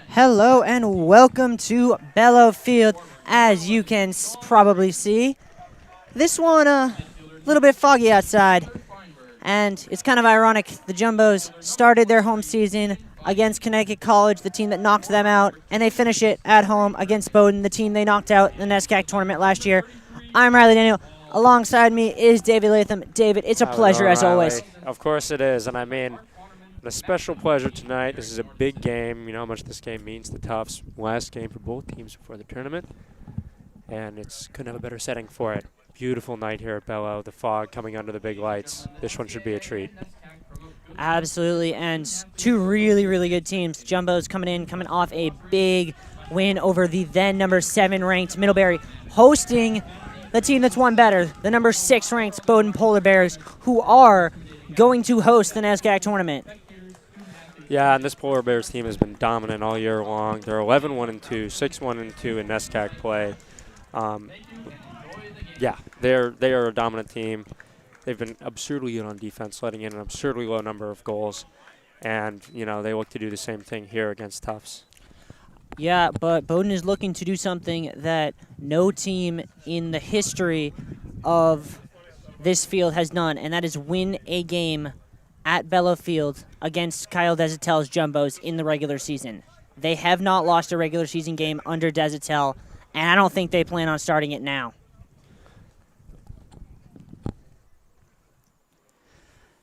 Hello and welcome to Bellow Field. As you can probably see, this one a little bit foggy outside, and it's kind of ironic. The Jumbos started their home season against Connecticut College, the team that knocked them out, and they finish it at home against Bowdoin, the team they knocked out in the NESCAC tournament last year. I'm Riley Daniel. Alongside me is David Latham. David, it's a pleasure as always. Of course it is, and I mean, a special pleasure tonight. This is a big game. You know how much this game means to Tufts. Last game for both teams before the tournament, and it's couldn't have a better setting for it. Beautiful night here at Bellow. The fog coming under the big lights. This one should be a treat. Absolutely, and two really, really good teams. Jumbo's coming off a big win over the then number 7 ranked Middlebury, hosting the team that's one better, the number 6 ranked Bowdoin Polar Bears, who are going to host the NESCAC tournament. Yeah, and this Polar Bears team has been dominant all year long. They're 11-1-2, 6-1-2 in NESCAC play. Yeah, they are a dominant team. They've been absurdly good on defense, letting in an absurdly low number of goals. And, you know, they look to do the same thing here against Tufts. Yeah, but Bowdoin is looking to do something that no team in the history of this field has done, and that is win a game at Bellow Field against Kyle Desautel's Jumbos in the regular season. They have not lost a regular season game under Desautel, and I don't think they plan on starting it now.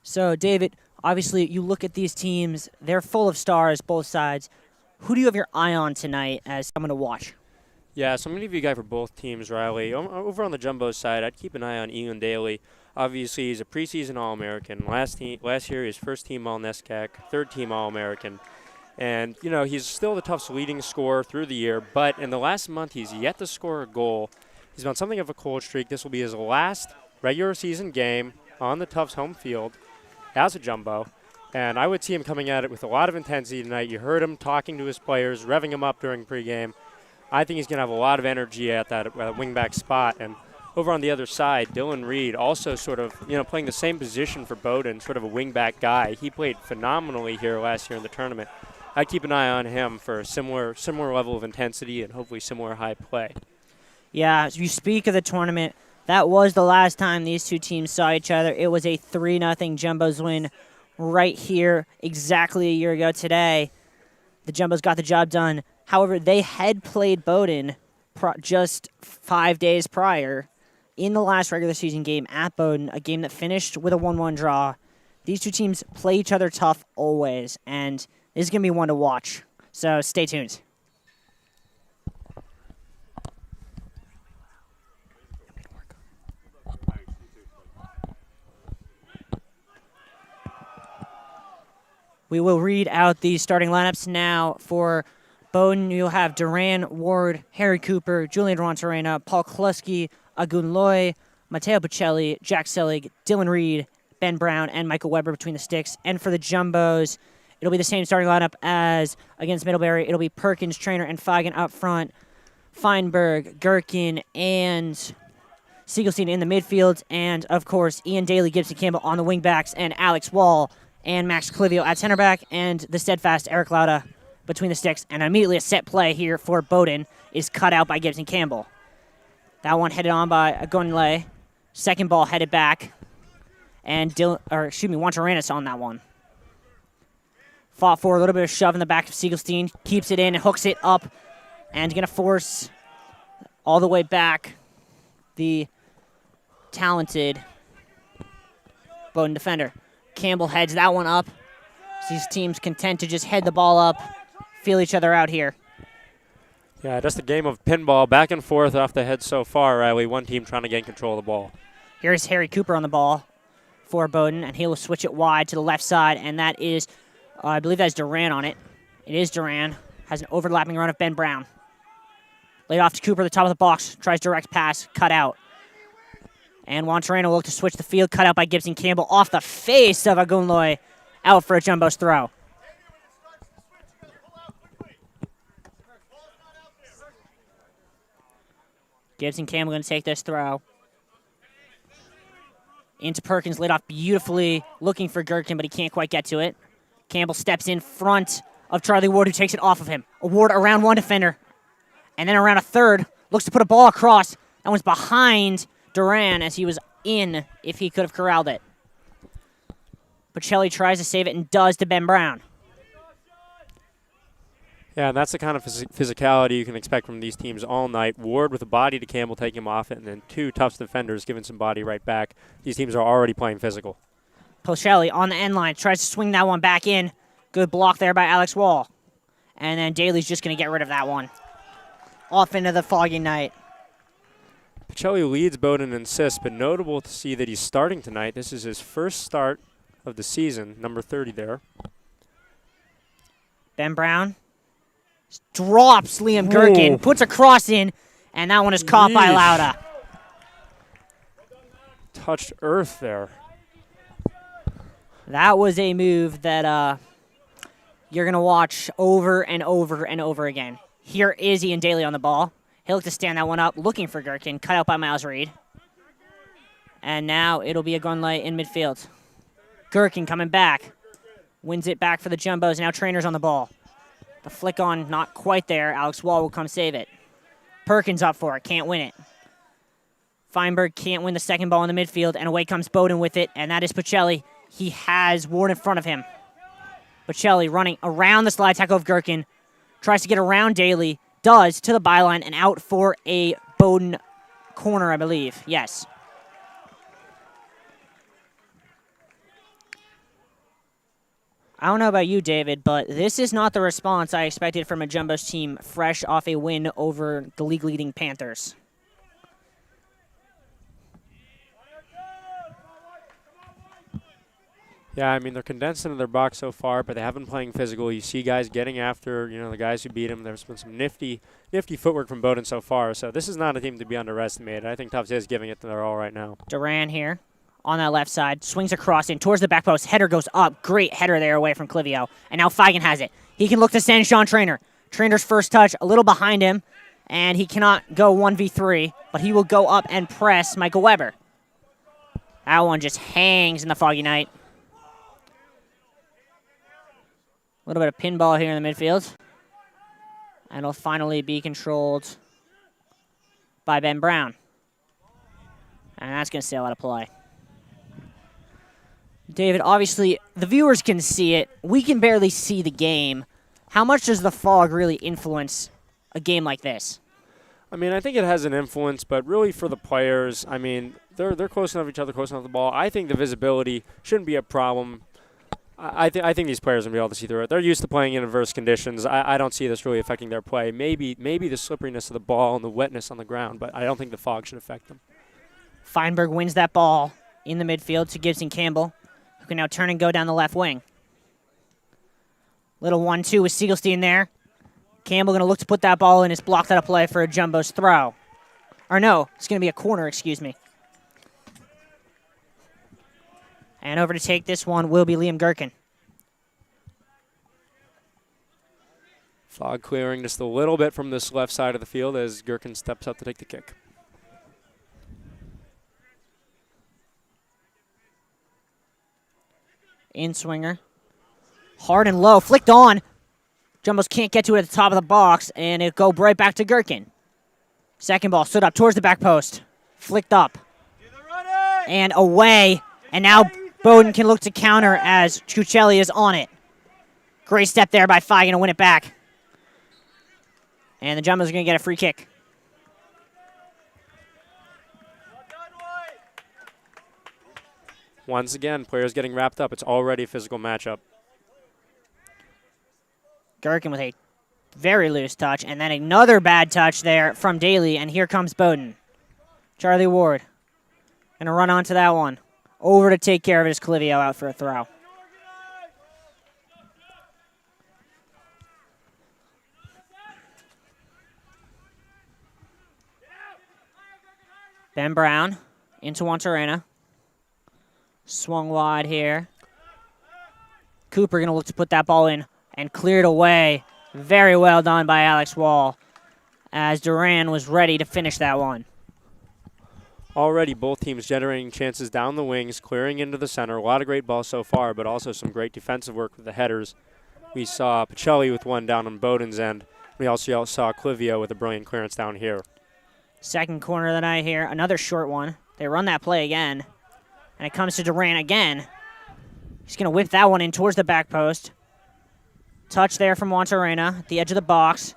So, David, obviously you look at these teams, they're full of stars, both sides. Who do you have your eye on tonight as someone to watch? Yeah, so I'm going to give you a guy for both teams, Riley. Over on the Jumbo side, I'd keep an eye on Ian Daly. Obviously, he's a preseason All-American. Last year, his first-team All-NESCAC, third-team All-American. And, you know, he's still the Tufts leading scorer through the year, but in the last month, he's yet to score a goal. He's on something of a cold streak. This will be his last regular season game on the Tufts home field as a Jumbo. And I would see him coming at it with a lot of intensity tonight. You heard him talking to his players, revving them up during pregame. I think he's going to have a lot of energy at that wingback spot. And over on the other side, Dylan Reed, also sort of, you know, playing the same position for Bowdoin, sort of a wingback guy. He played phenomenally here last year in the tournament. I'd keep an eye on him for a similar level of intensity and hopefully similar high play. Yeah, as you speak of the tournament, that was the last time these two teams saw each other. It was a 3-0 Jumbos win right here exactly a year ago today. The Jumbos got the job done. However, they had played Bowdoin just 5 days prior in the last regular season game at Bowdoin, a game that finished with a 1-1 draw. These two teams play each other tough always, and this is going to be one to watch. So stay tuned. We will read out the starting lineups now. For Bowdoin, you'll have Duran, Ward, Harry Cooper, Julian Rontorena, Paul Kluski, Agun Loy, Matteo Pacelli, Jack Selig, Dylan Reed, Ben Brown, and Michael Weber between the sticks. And for the Jumbos, it'll be the same starting lineup as against Middlebury. It'll be Perkins, Trainer, and Feigen up front, Feinberg, Gherkin, and Siegelstein in the midfield. And, of course, Ian Daly, Gibson Campbell on the wingbacks, and Alex Wall and Max Clivio at center back, and the steadfast Eric Lauda between the sticks. And immediately a set play here for Bowdoin is cut out by Gibson Campbell. That one headed on by Agonle. Second ball headed back. And Wantaranus on that one. Fought for a little bit of shove in the back of Siegelstein. Keeps it in and hooks it up. And going to force all the way back the talented Bowdoin defender. Campbell heads that one up. These teams content to just head the ball up, feel each other out here. Yeah, just a game of pinball back and forth off the head so far, Riley. One team trying to gain control of the ball. Here's Harry Cooper on the ball for Bowdoin, and he'll switch it wide to the left side, and that is, I believe that's Duran on it. It is Duran. Has an overlapping run of Ben Brown. Laid off to Cooper at the top of the box. Tries direct pass, cut out. And Wantarena will look to switch the field, cut out by Gibson Campbell off the face of Agunloy, out for a Jumbo's throw. Gibson Campbell going to take this throw. Into Perkins, laid off beautifully, looking for Gherkin, but he can't quite get to it. Campbell steps in front of Charlie Ward, who takes it off of him. Ward around one defender, and then around a third, looks to put a ball across. That one's behind Duran as he was in if he could have corralled it. Pacelli tries to save it and does to Ben Brown. Yeah, and that's the kind of physicality you can expect from these teams all night. Ward with a body to Campbell taking him off it, and then two Tufts defenders giving some body right back. These teams are already playing physical. Pacelli on the end line tries to swing that one back in. Good block there by Alex Wall. And then Daly's just going to get rid of that one. Off into the foggy night. Pacelli leads Bowdoin in assists, but notable to see that he's starting tonight. This is his first start of the season, number 30 there. Ben Brown drops Liam Gherkin, puts a cross in, and that one is caught by Lauda. Touched earth there. That was a move that you're going to watch over and over and over again. Here is Ian Daly on the ball. He'll look to stand that one up, looking for Gherkin, cut out by Miles Reed. And now it'll be a gun light in midfield. Gherkin coming back. Wins it back for the Jumbos. Now Trainer's on the ball. The flick on, not quite there. Alex Wall will come save it. Perkins up for it, can't win it. Feinberg can't win the second ball in the midfield, and away comes Bowdoin with it, and that is Pacelli. He has Ward in front of him. Pacelli running around the slide tackle of Gherkin. Tries to get around Daly. Does to the byline and out for a Bowdoin corner, I believe. Yes. I don't know about you, David, but this is not the response I expected from a Jumbos team fresh off a win over the league-leading Panthers. Yeah, I mean, they're condensed into their box so far, but they have been playing physical. You see guys getting after, the guys who beat them. There's been some nifty footwork from Bowdoin so far, so this is not a team to be underestimated. I think Tufts is giving it their all right now. Duran here on that left side, swings across in towards the back post. Header goes up. Great header there away from Clivio. And now Feigen has it. He can look to send Sean Trainer. Trainer's first touch a little behind him, and he cannot go 1v3, but he will go up and press Michael Weber. That one just hangs in the foggy night. A little bit of pinball here in the midfield. And it'll finally be controlled by Ben Brown. And that's going to sail out of play. David, obviously, the viewers can see it. We can barely see the game. How much does the fog really influence a game like this? I mean, I think it has an influence, but really for the players, I mean, they're close enough to each other, close enough to the ball. I think the visibility shouldn't be a problem. I think these players are going to be able to see through it. They're used to playing in adverse conditions. I don't see this really affecting their play. Maybe the slipperiness of the ball and the wetness on the ground, but I don't think the fog should affect them. Feinberg wins that ball in the midfield to Gibson Campbell, who can now turn and go down the left wing. Little 1-2 with Siegelstein there. Campbell going to look to put that ball in. It's blocked out of play for a Jumbo's throw. Or no, it's going to be a corner, excuse me. And over to take this one will be Liam Gherkin. Fog clearing just a little bit from this left side of the field as Gherkin steps up to take the kick. In swinger. Hard and low. Flicked on. Jumbos can't get to it at the top of the box, and it go right back to Gherkin. Second ball stood up towards the back post. Flicked up. And away. And now Bowdoin can look to counter as Cuccelli is on it. Great step there by Feigen to win it back. And the Jumbos are going to get a free kick. Once again, players getting wrapped up. It's already a physical matchup. Gherkin with a very loose touch, and then another bad touch there from Daly, and here comes Bowdoin. Charlie Ward going to run onto that one. Over to take care of it is Clivio out for a throw. Ben Brown into Juantorena. Swung wide here. Cooper going to look to put that ball in and cleared away. Very well done by Alex Wall as Duran was ready to finish that one. Already both teams generating chances down the wings, clearing into the center. A lot of great balls so far, but also some great defensive work with the headers. We saw Pacelli with one down on Bowdoin's end. We also saw Clivio with a brilliant clearance down here. Second corner of the night here. Another short one. They run that play again. And it comes to Duran again. He's going to whip that one in towards the back post. Touch there from Juantorena at the edge of the box.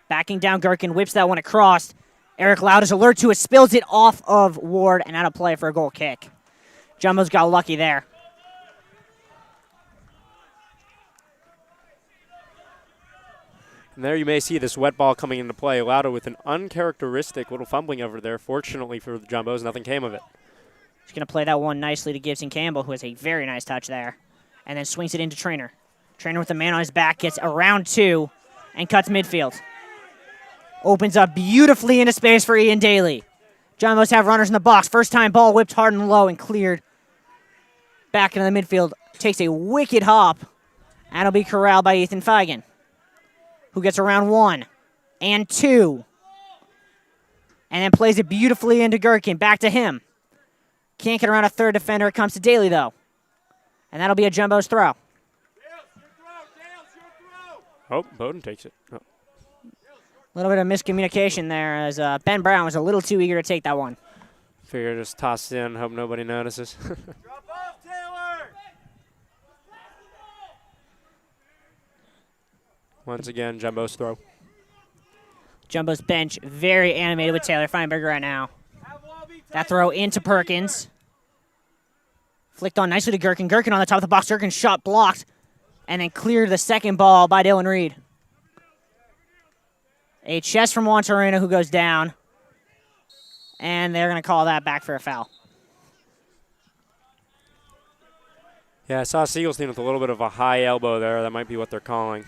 Backing down Gherkin, whips that one across. Eric Loud is alert to it, spills it off of Ward and out of play for a goal kick. Jumbo's got lucky there. And there you may see this wet ball coming into play. Lauda with an uncharacteristic little fumbling over there. Fortunately for the Jumbos, nothing came of it. He's going to play that one nicely to Gibson Campbell, who has a very nice touch there. And then swings it into Trainer. Trainer with the man on his back gets around 2 and cuts midfield. Opens up beautifully into space for Ian Daly. Jumbos have runners in the box. First time ball whipped hard and low and cleared. Back into the midfield. Takes a wicked hop. And it'll be corralled by Ethan Feigen, who gets around 1 and 2. And then plays it beautifully into Gherkin. Back to him. Can't get around a third defender. It comes to Daly, though. And that'll be a Jumbo's throw. Oh, Bowdoin takes it. Oh. A little bit of miscommunication there as Ben Brown was a little too eager to take that one. Figure just toss it in, hope nobody notices. Drop off, Taylor! Once again, Jumbo's throw. Jumbo's bench very animated with Taylor Feinberg right now. That throw into Perkins. Flicked on nicely to Gherkin. Gherkin on the top of the box. Gherkin shot blocked. And then cleared the second ball by Dylan Reed. A chest from Juantorena who goes down. And they're going to call that back for a foul. Yeah, I saw Siegelstein with a little bit of a high elbow there. That might be what they're calling.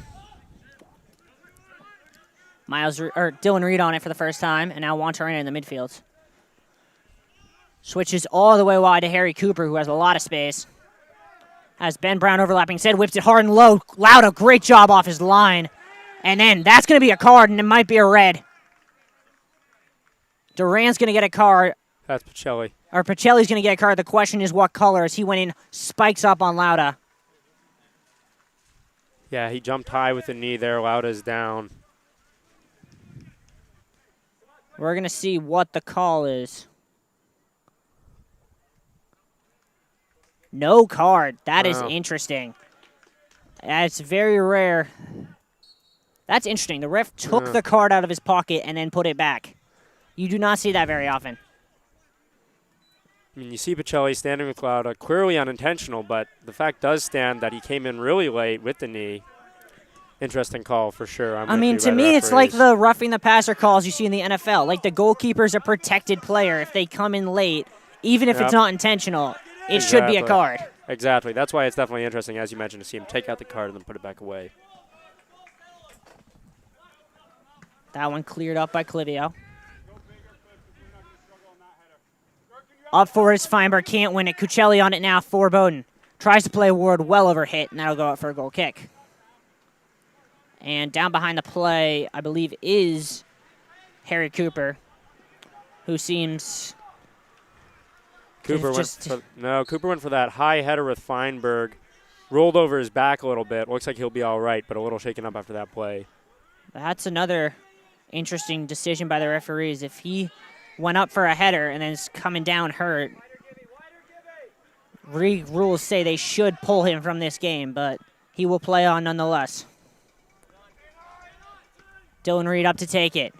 Dylan Reed on it for the first time, and now Juantorena in the midfield. Switches all the way wide to Harry Cooper, who has a lot of space. Has Ben Brown overlapping instead, whips it hard and low. Loud, a great job off his line. And then that's going to be a card, and it might be a red. Duran's going to get a card. That's Pacelli. Or Pacelli's going to get a card. The question is what color, as he went in, spikes up on Lauda. Yeah, he jumped high with the knee there. Lauda's down. We're going to see what the call is. No card. That is interesting. That's very rare. That's interesting. The ref took the card out of his pocket and then put it back. You do not see that very often. I mean, you see Pacelli standing with Lauda, clearly unintentional, but the fact does stand that he came in really late with the knee. Interesting call for sure. I mean, to me, it's like the roughing the passer calls you see in the NFL. Like the goalkeeper's a protected player. If they come in late, even if it's not intentional, it should be a card. Exactly. That's why it's definitely interesting, as you mentioned, to see him take out the card and then put it back away. That one cleared up by Clivio. Up for it is Feinberg. Can't win it. Cuccelli on it now for Bowdoin. Tries to play Ward well over hit, and that'll go out for a goal kick. And down behind the play, I believe, is Harry Cooper, who seems... Cooper went for that high header with Feinberg. Rolled over his back a little bit. Looks like he'll be all right, but a little shaken up after that play. That's another interesting decision by the referees. If he went up for a header and then is coming down hurt, rules say they should pull him from this game, but he will play on nonetheless. Dylan Reed up to take it.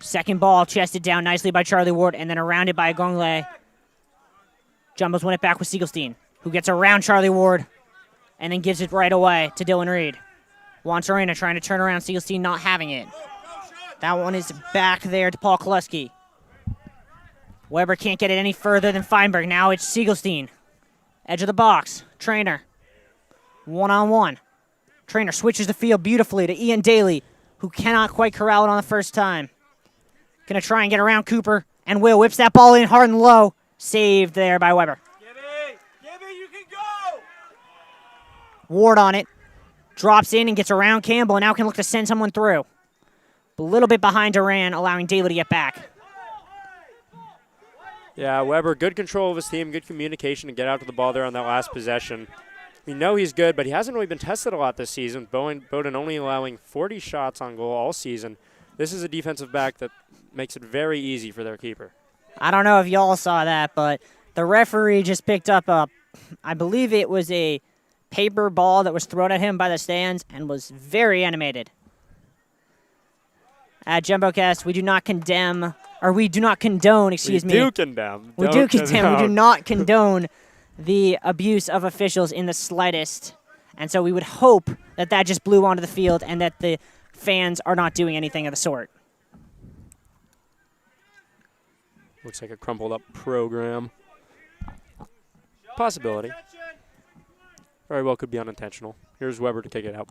Second ball chested down nicely by Charlie Ward and then around it by Gongle. Jumbos win it back with Siegelstein, who gets around Charlie Ward and then gives it right away to Dylan Reed. Juantorena trying to turn around, Siegelstein not having it. That one is back there to Paul Koleski. Weber can't get it any further than Feinberg. Now it's Siegelstein. Edge of the box. Trainer. One-on-one. Trainer switches the field beautifully to Ian Daly, who cannot quite corral it on the first time. Gonna try and get around Cooper, and Will whips that ball in hard and low. Saved there by Weber. Gibby, you can go! Ward on it. Drops in and gets around Campbell, and now can look to send someone through. A little bit behind Duran, allowing Daly to get back. Yeah, Weber, good control of his team, good communication to get out to the ball there on that last possession. We know he's good, but he hasn't really been tested a lot this season. Bowdoin only allowing 40 shots on goal all season. This is a defensive back that makes it very easy for their keeper. I don't know if y'all saw that, but the referee just picked up I believe it was a paper ball that was thrown at him by the stands and was very animated. At JumboCast, we do not condone, We do condemn. We do condemn. We do not condone the abuse of officials in the slightest. And so we would hope that that just blew onto the field and that the fans are not doing anything of the sort. Looks like a crumpled up program. Possibility. Very well could be unintentional. Here's Weber to kick it out.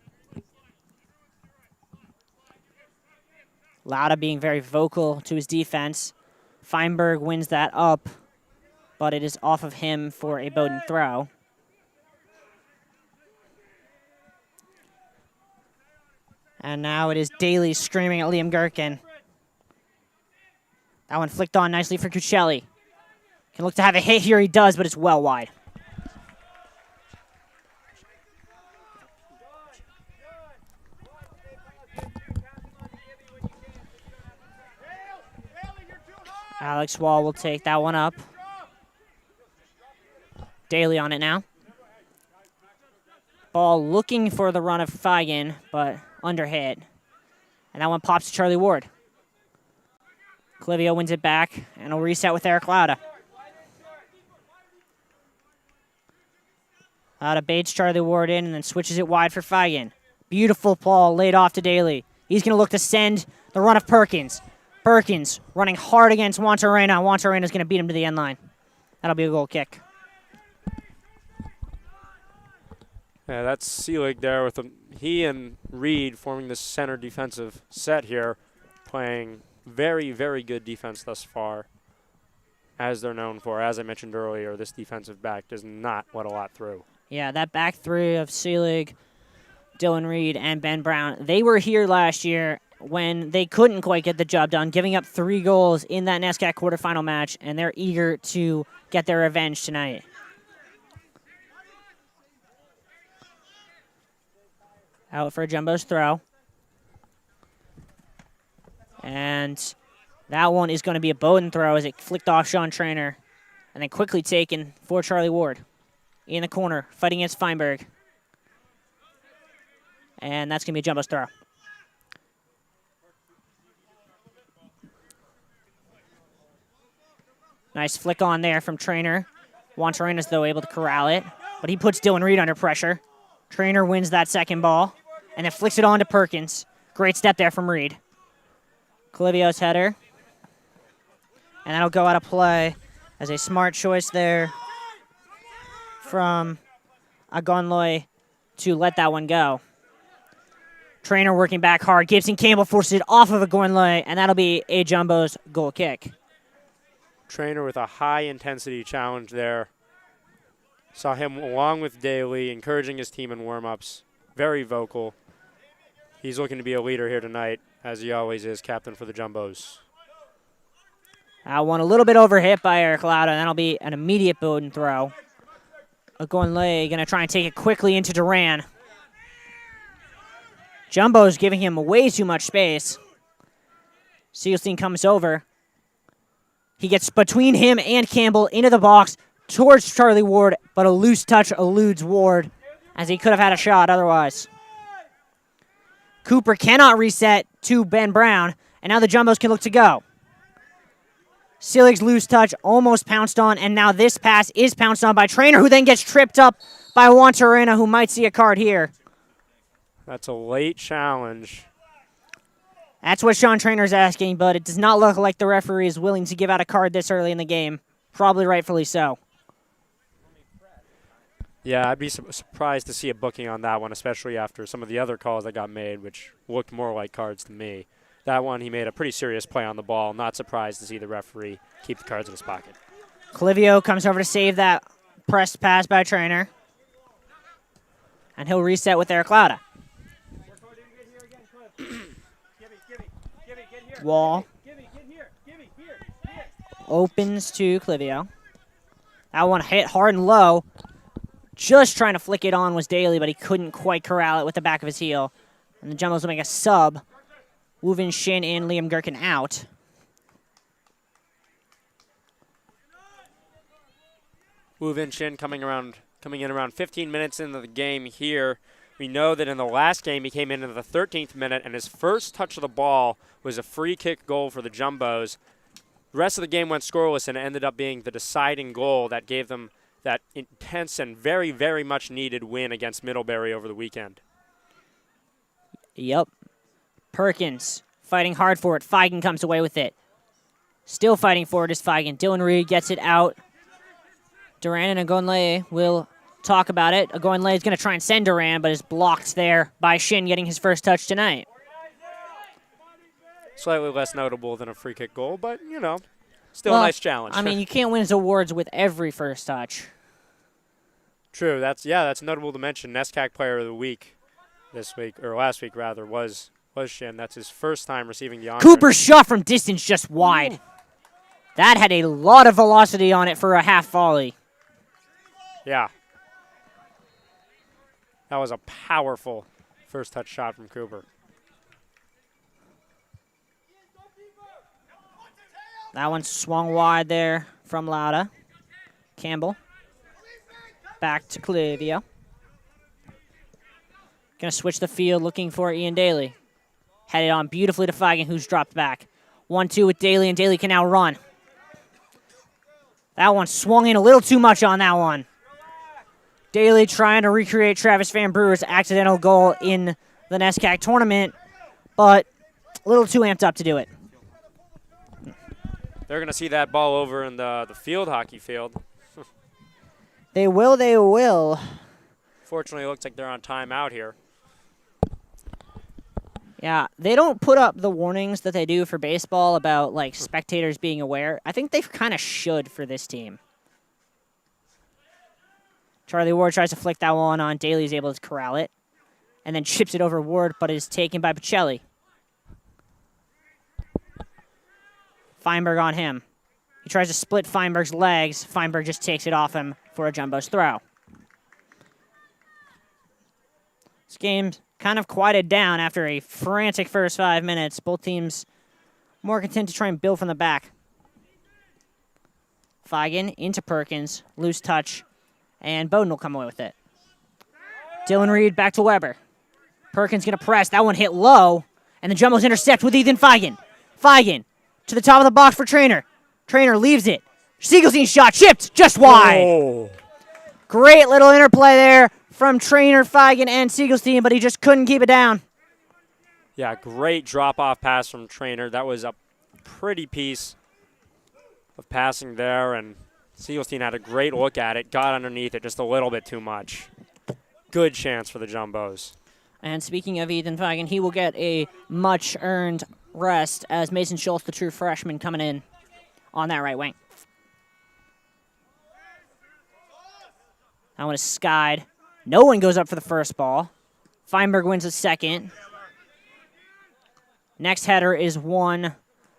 Lauda being very vocal to his defense. Feinberg wins that up, but it is off of him for a Bowdoin throw. And now it is Daly screaming at Liam Gherkin. That one flicked on nicely for Cuccelli. Can look to have a hit here, he does, but it's well wide. Alex Wall will take that one up. Daly on it now. Ball looking for the run of Feigen, but under hit. And that one pops to Charlie Ward. Clivio wins it back, and will reset with Eric Lauda. Lauda baits Charlie Ward in and then switches it wide for Feigen. Beautiful ball laid off to Daly. He's going to look to send the run of Perkins. Perkins running hard against Juantorena. Juantorena's going to beat him to the end line. That'll be a goal kick. Yeah, that's Seelig there with he and Reed forming the center defensive set here, playing very, very good defense thus far, as they're known for. As I mentioned earlier, this defensive back does not let a lot through. Yeah, that back three of Seelig, Dylan Reed, and Ben Brown, they were here last year when they couldn't quite get the job done, giving up 3 goals in that NESCAC quarterfinal match, and they're eager to get their revenge tonight. Out for Jumbo's throw. And that one is going to be a Bowdoin throw as it flicked off Sean Trainer. And then quickly taken for Charlie Ward. In the corner, fighting against Feinberg. And that's going to be a Jumbo's throw. Nice flick on there from Trainer. Juantorena's, though, able to corral it. But he puts Dylan Reed under pressure. Trainer wins that second ball. And then flicks it on to Perkins. Great step there from Reed. Calivio's header. And that'll go out of play as a smart choice there from Agonloy to let that one go. Trainer working back hard. Gibson Campbell forces it off of Agonloy, and that'll be a Jumbo's goal kick. Trainer with a high-intensity challenge there. Saw him along with Daly, encouraging his team in warm-ups. Very vocal. He's looking to be a leader here tonight, as he always is, captain for the Jumbos. That one a little bit overhit by Eric Lauda, and that'll be an immediate Bowdoin throw. Agonloy going to try and take it quickly into Duran. Jumbo's giving him way too much space. Seelstein comes over. He gets between him and Campbell into the box towards Charlie Ward, but a loose touch eludes Ward as he could have had a shot otherwise. Cooper cannot reset to Ben Brown, and now the Jumbos can look to go. Seelig's loose touch almost pounced on, and now this pass is pounced on by Trainer, who then gets tripped up by Juantorena, who might see a card here. That's a late challenge. That's what Sean Trainer's asking, but it does not look like the referee is willing to give out a card this early in the game. Probably rightfully so. Yeah, I'd be surprised to see a booking on that one, especially after some of the other calls that got made, which looked more like cards to me. That one, he made a pretty serious play on the ball. Not surprised to see the referee keep the cards in his pocket. Calivio comes over to save that pressed pass by Trainer. And he'll reset with Eric Lauda. Wall. Opens to Clivio. That one hit hard and low. Just trying to flick it on was Daly, but he couldn't quite corral it with the back of his heel. And the Jumbos will make a sub. Woo-Vin Shin and Liam Gherkin out. Woo-Vin Shin coming in around 15 minutes into the game here. We know that in the last game he came in the 13th minute, and his first touch of the ball was a free kick goal for the Jumbos. The rest of the game went scoreless, and it ended up being the deciding goal that gave them that intense and very, very much needed win against Middlebury over the weekend. Yep. Perkins fighting hard for it. Feigen comes away with it. Still fighting for it is Feigen. Dylan Reed gets it out. Duran and Agonle will talk about it. Agonle is going to try and send Duran, but is blocked there by Shin getting his first touch tonight. Slightly less notable than a free kick goal, but, you know, still a nice challenge. I mean, you can't win his awards with every first touch. True. That's notable to mention. NESCAC Player of the Week this week, or last week rather, was Shin. That's his first time receiving the honor. Cooper's shot from distance just wide. That had a lot of velocity on it for a half volley. Yeah. That was a powerful first touch shot from Cooper. That one swung wide there from Lauda. Campbell. Back to Clivio. Going to switch the field looking for Ian Daly. Headed on beautifully to Feigen, who's dropped back. 1-2 with Daly, and Daly can now run. That one swung in a little too much on that one. Daly trying to recreate Travis Van Brewer's accidental goal in the NESCAC tournament, but a little too amped up to do it. They're going to see that ball over in the field hockey field. They will. Fortunately, it looks like they're on timeout here. Yeah, they don't put up the warnings that they do for baseball about, like, spectators being aware. I think they kind of should for this team. Charlie Ward tries to flick that one on. Daly is able to corral it. And then chips it over Ward, but is taken by Pacelli. Feinberg on him. He tries to split Feinberg's legs. Feinberg just takes it off him for a Jumbo's throw. This game's kind of quieted down after a frantic first 5 minutes. Both teams more content to try and build from the back. Feigen into Perkins. Loose touch. And Bowdoin will come away with it. Dylan Reed back to Weber. Perkins going to press. That one hit low. And the Jumbos intercept with Ethan Feigen. Feigen to the top of the box for Trainer. Trainer leaves it. Siegelstein's shot chipped just wide. Oh. Great little interplay there from Trainer, Feigen, and Siegelstein, but he just couldn't keep it down. Yeah, great drop-off pass from Trainer. That was a pretty piece of passing there, and Siegelstein had a great look at it, got underneath it just a little bit too much. Good chance for the Jumbos. And speaking of Ethan Feigen, he will get a much-earned rest as Mason Schultz, the true freshman, coming in on that right wing. That one is skied. No one goes up for the first ball. Feinberg wins the second. Next header is won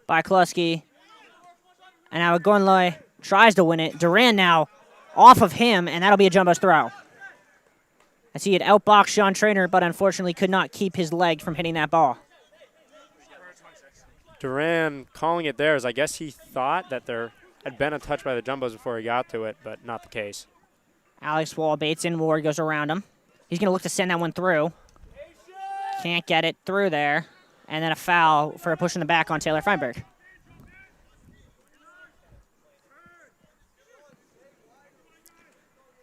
by Kluski. And now Gonloy tries to win it. Duran now off of him, and that'll be a Jumbo's throw. As he had outboxed Sean Trainer, but unfortunately could not keep his leg from hitting that ball. Duran calling it theirs. I guess he thought that there had been a touch by the Jumbos before he got to it, but not the case. Alex Wall baits in. Ward goes around him. He's going to look to send that one through. Can't get it through there. And then a foul for a push in the back on Taylor Feinberg.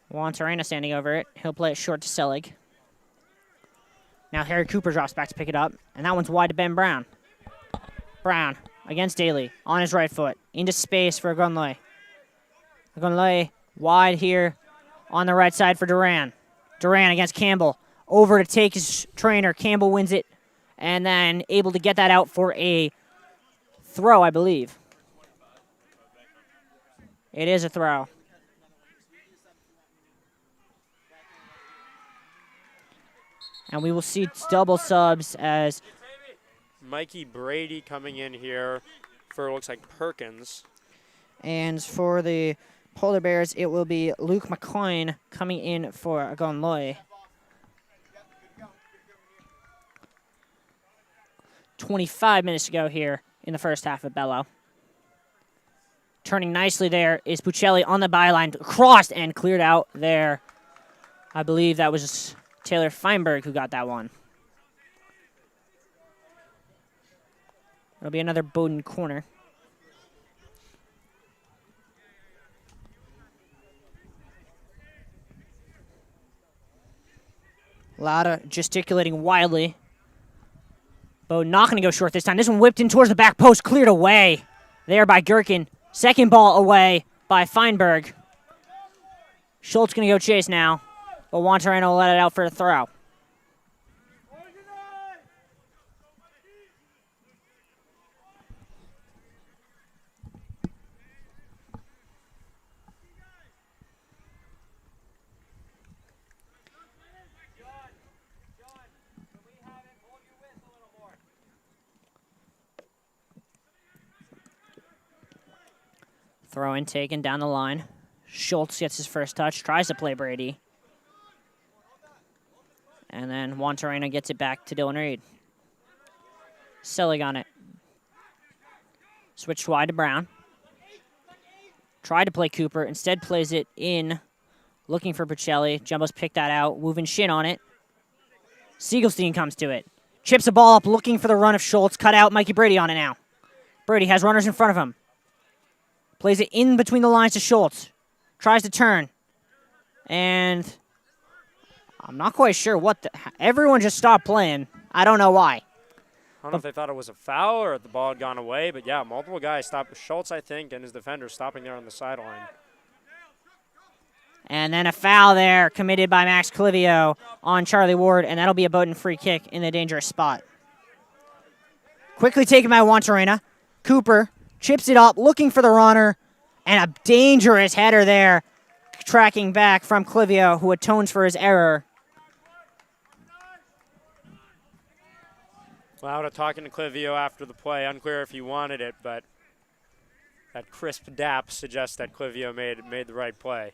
Juan Torrena standing over it. He'll play it short to Selig. Now Harry Cooper drops back to pick it up. And that one's wide to Ben Brown. Brown against Daly on his right foot. Into space for Gunloy. Gunloy wide here on the right side for Duran. Duran against Campbell. Over to take his Trainer. Campbell wins it. And then able to get that out for a throw, I believe. It is a throw. And we will see double subs as Mikey Brady coming in here for, looks like, Perkins. And for the Polar Bears, it will be Luke McCoyne coming in for Agonloy. 25 minutes to go here in the first half of Bello. Turning nicely there is Puccelli on the byline, crossed and cleared out there. I believe that was Taylor Feinberg who got that one. It'll be another Bowdoin corner. Lauda gesticulating wildly. Bowdoin not going to go short this time. This one whipped in towards the back post, cleared away there by Gherkin. Second ball away by Feinberg. Schultz going to go chase now, but Wantareno will let it out for a throw. Throw in taken down the line. Schultz gets his first touch, tries to play Brady. And then Wantareno gets it back to Dylan Reed. Selig on it. Switched wide to Brown. Tried to play Cooper, instead plays it in, looking for Puccelli. Jumbo's picked that out, moving Shin on it. Siegelstein comes to it. Chips the ball up, looking for the run of Schultz. Cut out Mikey Brady on it now. Brady has runners in front of him. Plays it in between the lines to Schultz. Tries to turn. And I'm not quite sure what everyone just stopped playing. I don't know why. I don't know if they thought it was a foul or if the ball had gone away, but yeah, multiple guys stopped. Schultz, I think, and his defender stopping there on the sideline. And then a foul there committed by Max Clivio on Charlie Ward, and that'll be a Bowdoin free kick in the dangerous spot. Quickly taken by Wantarena. Cooper chips it up, looking for the runner, and a dangerous header there, tracking back from Clivio, who atones for his error. Lauda talking to Clivio after the play. Unclear if he wanted it, but that crisp dap suggests that Clivio made the right play.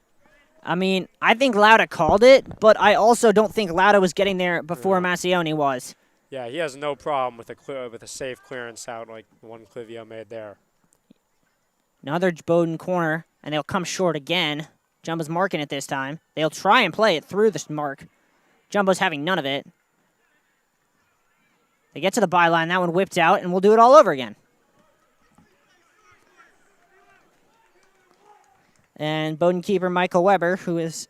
I mean, I think Lauda called it, but I also don't think Lauda was getting there before Massioni was. Yeah, he has no problem with a safe clearance out like the one Clivio made there. Another Bowdoin corner, and they'll come short again. Jumbo's marking it this time. They'll try and play it through this mark. Jumbo's having none of it. They get to the byline. That one whipped out, and we'll do it all over again. And Bowdoin keeper Michael Weber, who is,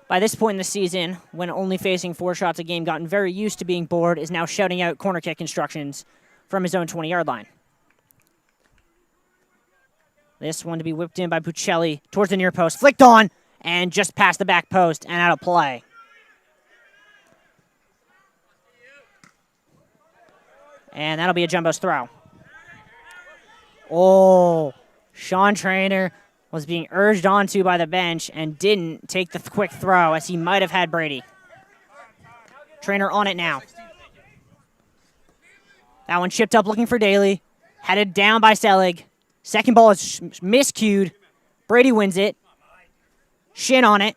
by this point in the season, when only facing 4 shots a game, gotten very used to being bored, is now shouting out corner kick instructions from his own 20-yard line. This one to be whipped in by Puccelli towards the near post. Flicked on, and just past the back post and out of play. And that'll be a Jumbo's throw. Oh, Sean Trainer was being urged onto by the bench and didn't take the quick throw as he might have had Brady. Trainer on it now. That one chipped up looking for Daly. Headed down by Selig. Second ball is miscued. Brady wins it. Shin on it.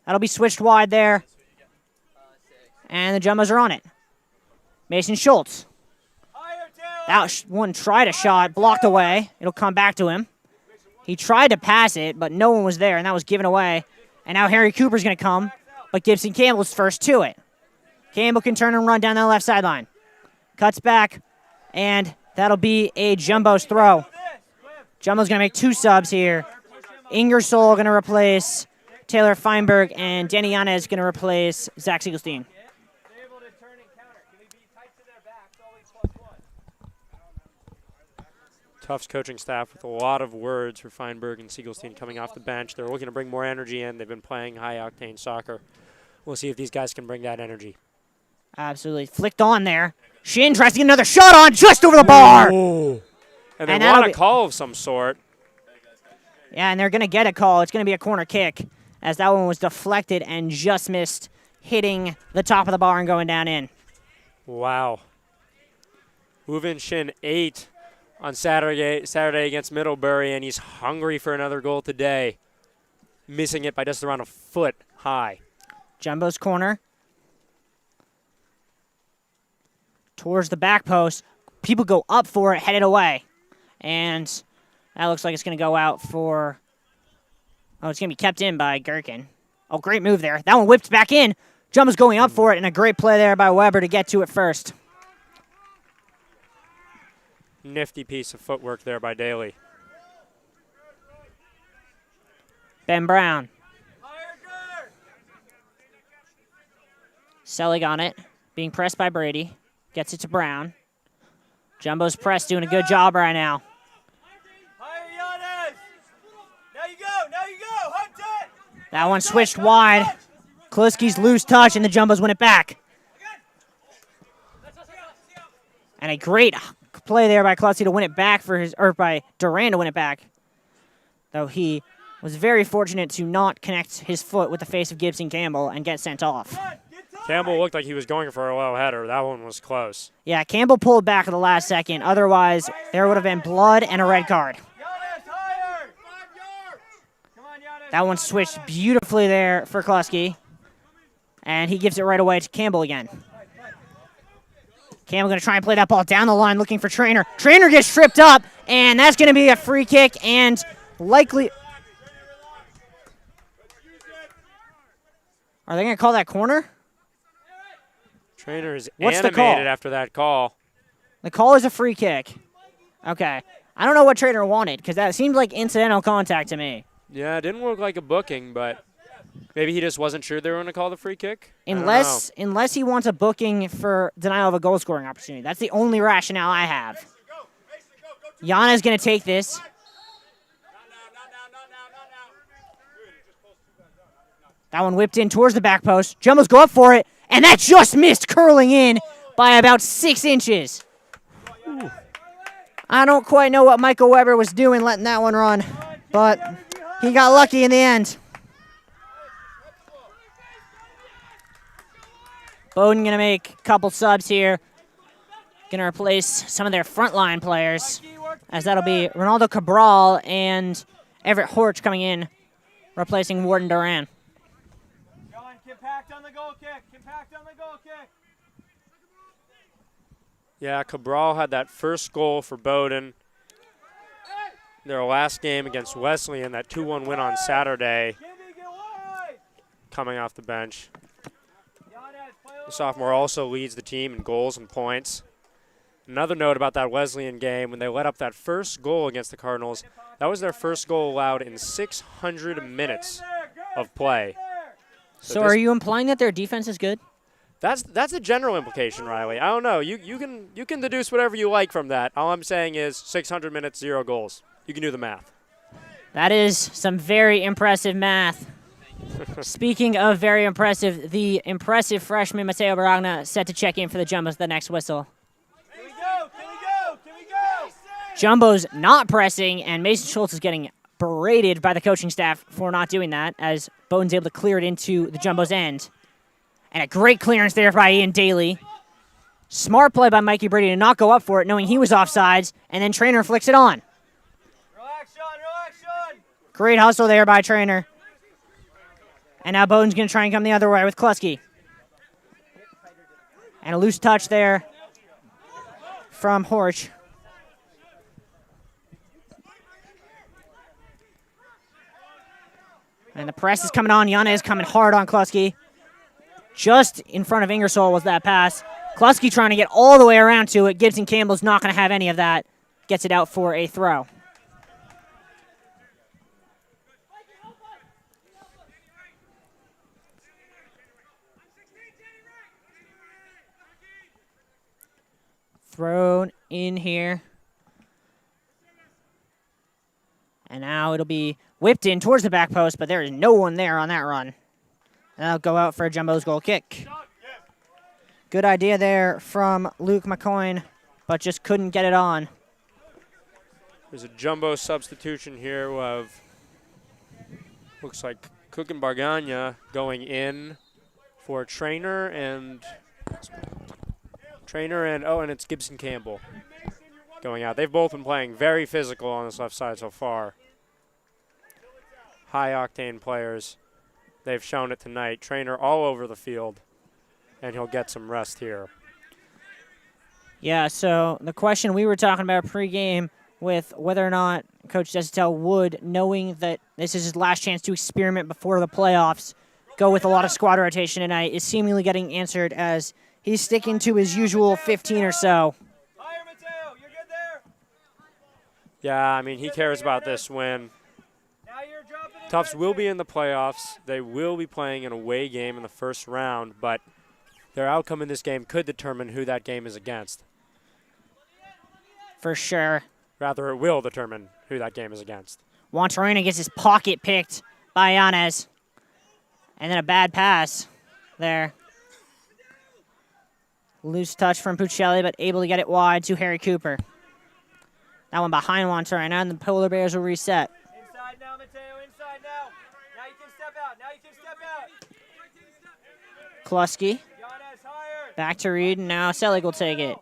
That'll be switched wide there. And the Jumbos are on it. Mason Schultz. That one tried a shot, blocked away. It'll come back to him. He tried to pass it, but no one was there, and that was given away. And now Harry Cooper's going to come, but Gibson Campbell's first to it. Campbell can turn and run down the left sideline. Cuts back, and that'll be a Jumbo's throw. Jumbo's going to make 2 subs here. Ingersoll going to replace Taylor Feinberg, and Denny Yanez going to replace Zach Siegelstein. Tufts coaching staff with a lot of words for Feinberg and Siegelstein coming off the bench. They're looking to bring more energy in. They've been playing high-octane soccer. We'll see if these guys can bring that energy. Absolutely. Flicked on there. Shin tries to get another shot on just over the bar. Ooh. And they want a call of some sort. Yeah, and they're going to get a call. It's going to be a corner kick as that one was deflected and just missed hitting the top of the bar and going down in. Wow. Moving Shin 8 on Saturday against Middlebury, and he's hungry for another goal today. Missing it by just around a foot high. Jumbo's corner. Towards the back post. People go up for it, headed away. And that looks like it's going to go out for... Oh, it's going to be kept in by Gherkin. Oh, great move there. That one whipped back in. Jumbo's going up for it, and a great play there by Weber to get to it first. Nifty piece of footwork there by Daly. Ben Brown. Selig on it. Being pressed by Brady. Gets it to Brown. Jumbo's press doing a good job right now. That one switched wide. Kliski's loose touch, and the Jumbos win it back. And a great play there by Kluski to win it back by Duran to win it back. Though he was very fortunate to not connect his foot with the face of Gibson Campbell and get sent off. Campbell looked like he was going for a low header. That one was close. Yeah, Campbell pulled back at the last second. Otherwise, there would have been blood and a red card. That one switched beautifully there for Kluski. And he gives it right away to Campbell again. Campbell going to try and play that ball down the line looking for Trainer. Trainer gets tripped up, and that's going to be a free kick and likely... Are they going to call that corner? Trainer is What's the call? animated after that call. The call is a free kick. Okay. I don't know what Trainer wanted, because that seemed like incidental contact to me. Yeah, it didn't look like a booking, but maybe he just wasn't sure they were going to call the free kick. Unless he wants a booking for denial of a goal-scoring opportunity. That's the only rationale I have. Yana's going to take this. That one whipped in towards the back post. Jumbos go up for it, and that just missed, curling in by about 6 inches. Ooh. I don't quite know what Michael Weber was doing letting that one run, but he got lucky in the end. Bowdoin going to make a couple subs here. Going to replace some of their frontline players, as that'll be Ronaldo Cabral and Everett Horch coming in, replacing Warden Duran. Compact on the goal kick. Compact on the goal kick. Yeah, Cabral had that first goal for Bowdoin. Their last game against Wesleyan, that 2-1 win on Saturday, coming off the bench. The sophomore also leads the team in goals and points. Another note about that Wesleyan game, when they let up that first goal against the Cardinals, that was their first goal allowed in 600 minutes of play. So are you implying that their defense is good? That's a general implication, Riley. I don't know. You can deduce whatever you like from that. All I'm saying is 600 minutes, 0 goals. You can do the math. That is some very impressive math. Speaking of very impressive, the impressive freshman Mateo Baragna set to check in for the Jumbos the next whistle. Can we go? Can we go? Can we go? Jumbo's not pressing, and Mason Schultz is getting berated by the coaching staff for not doing that, as Bowdoin's able to clear it into the Jumbo's end. And a great clearance there by Ian Daly. Smart play by Mikey Brady to not go up for it, knowing he was offsides, and then Trainer flicks it on. Relax, Sean. Relax, Sean. Great hustle there by Trainer. And now Bowdoin's going to try and come the other way with Kluski. And a loose touch there from Horch. And the press is coming on. Yana is coming hard on Kluski. Just in front of Ingersoll was that pass. Kluski trying to get all the way around to it. Gibson Campbell's not going to have any of that. Gets it out for a throw. Thrown in here. And now it'll be whipped in towards the back post, but there is no one there on that run. And that'll go out for a Jumbo's goal kick. Good idea there from Luke McCoyne, but just couldn't get it on. There's a Jumbo substitution here of, looks like Cook and Bargagna going in for Trainer and, and it's Gibson Campbell. going out. They've both been playing very physical on this left side so far. High-octane players. They've shown it tonight. Trainer all over the field, and he'll get some rest here. Yeah, so the question we were talking about pregame with whether or not Coach Desitel would, knowing that this is his last chance to experiment before the playoffs, go with a lot of squad rotation tonight, is seemingly getting answered as he's sticking to his usual 15 or so. Higher, Mateo. You're good there. Yeah, I mean, he cares about this win. Now you're dropping in. Tufts will be in the playoffs. They will be playing an away game in the first round, but their outcome in this game could determine who that game is against. For sure. Rather, it will determine who that game is against. Juantorena gets his pocket picked by Yanez. And then a bad pass there. Loose touch from Puccelli, but able to get it wide to Harry Cooper. That one behind Juantorena, and the Polar Bears will reset. Inside now, Mateo. Inside now. Now you can step out. Now you can step out. Kluski Yanez, higher. back to Reed, and now Selig will take it.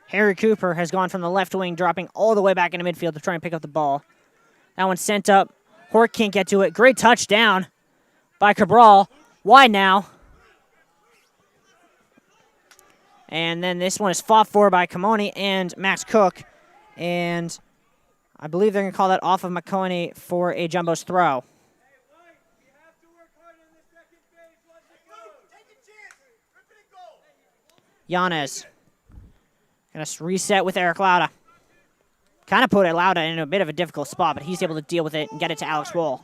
Harry Cooper has gone from the left wing, dropping all the way back into midfield to try and pick up the ball. That one's sent up. Hort can't get to it. Great touchdown by Cabral. Wide now. And then this one is fought for by Camoni and Max Cook. And I believe they're going to call that off of McConey for a Jumbo's throw. Yanez. Going to reset with Eric Lauda. Kind of put Lauda in a bit of a difficult spot, but he's able to deal with it and get it to Alex Wall.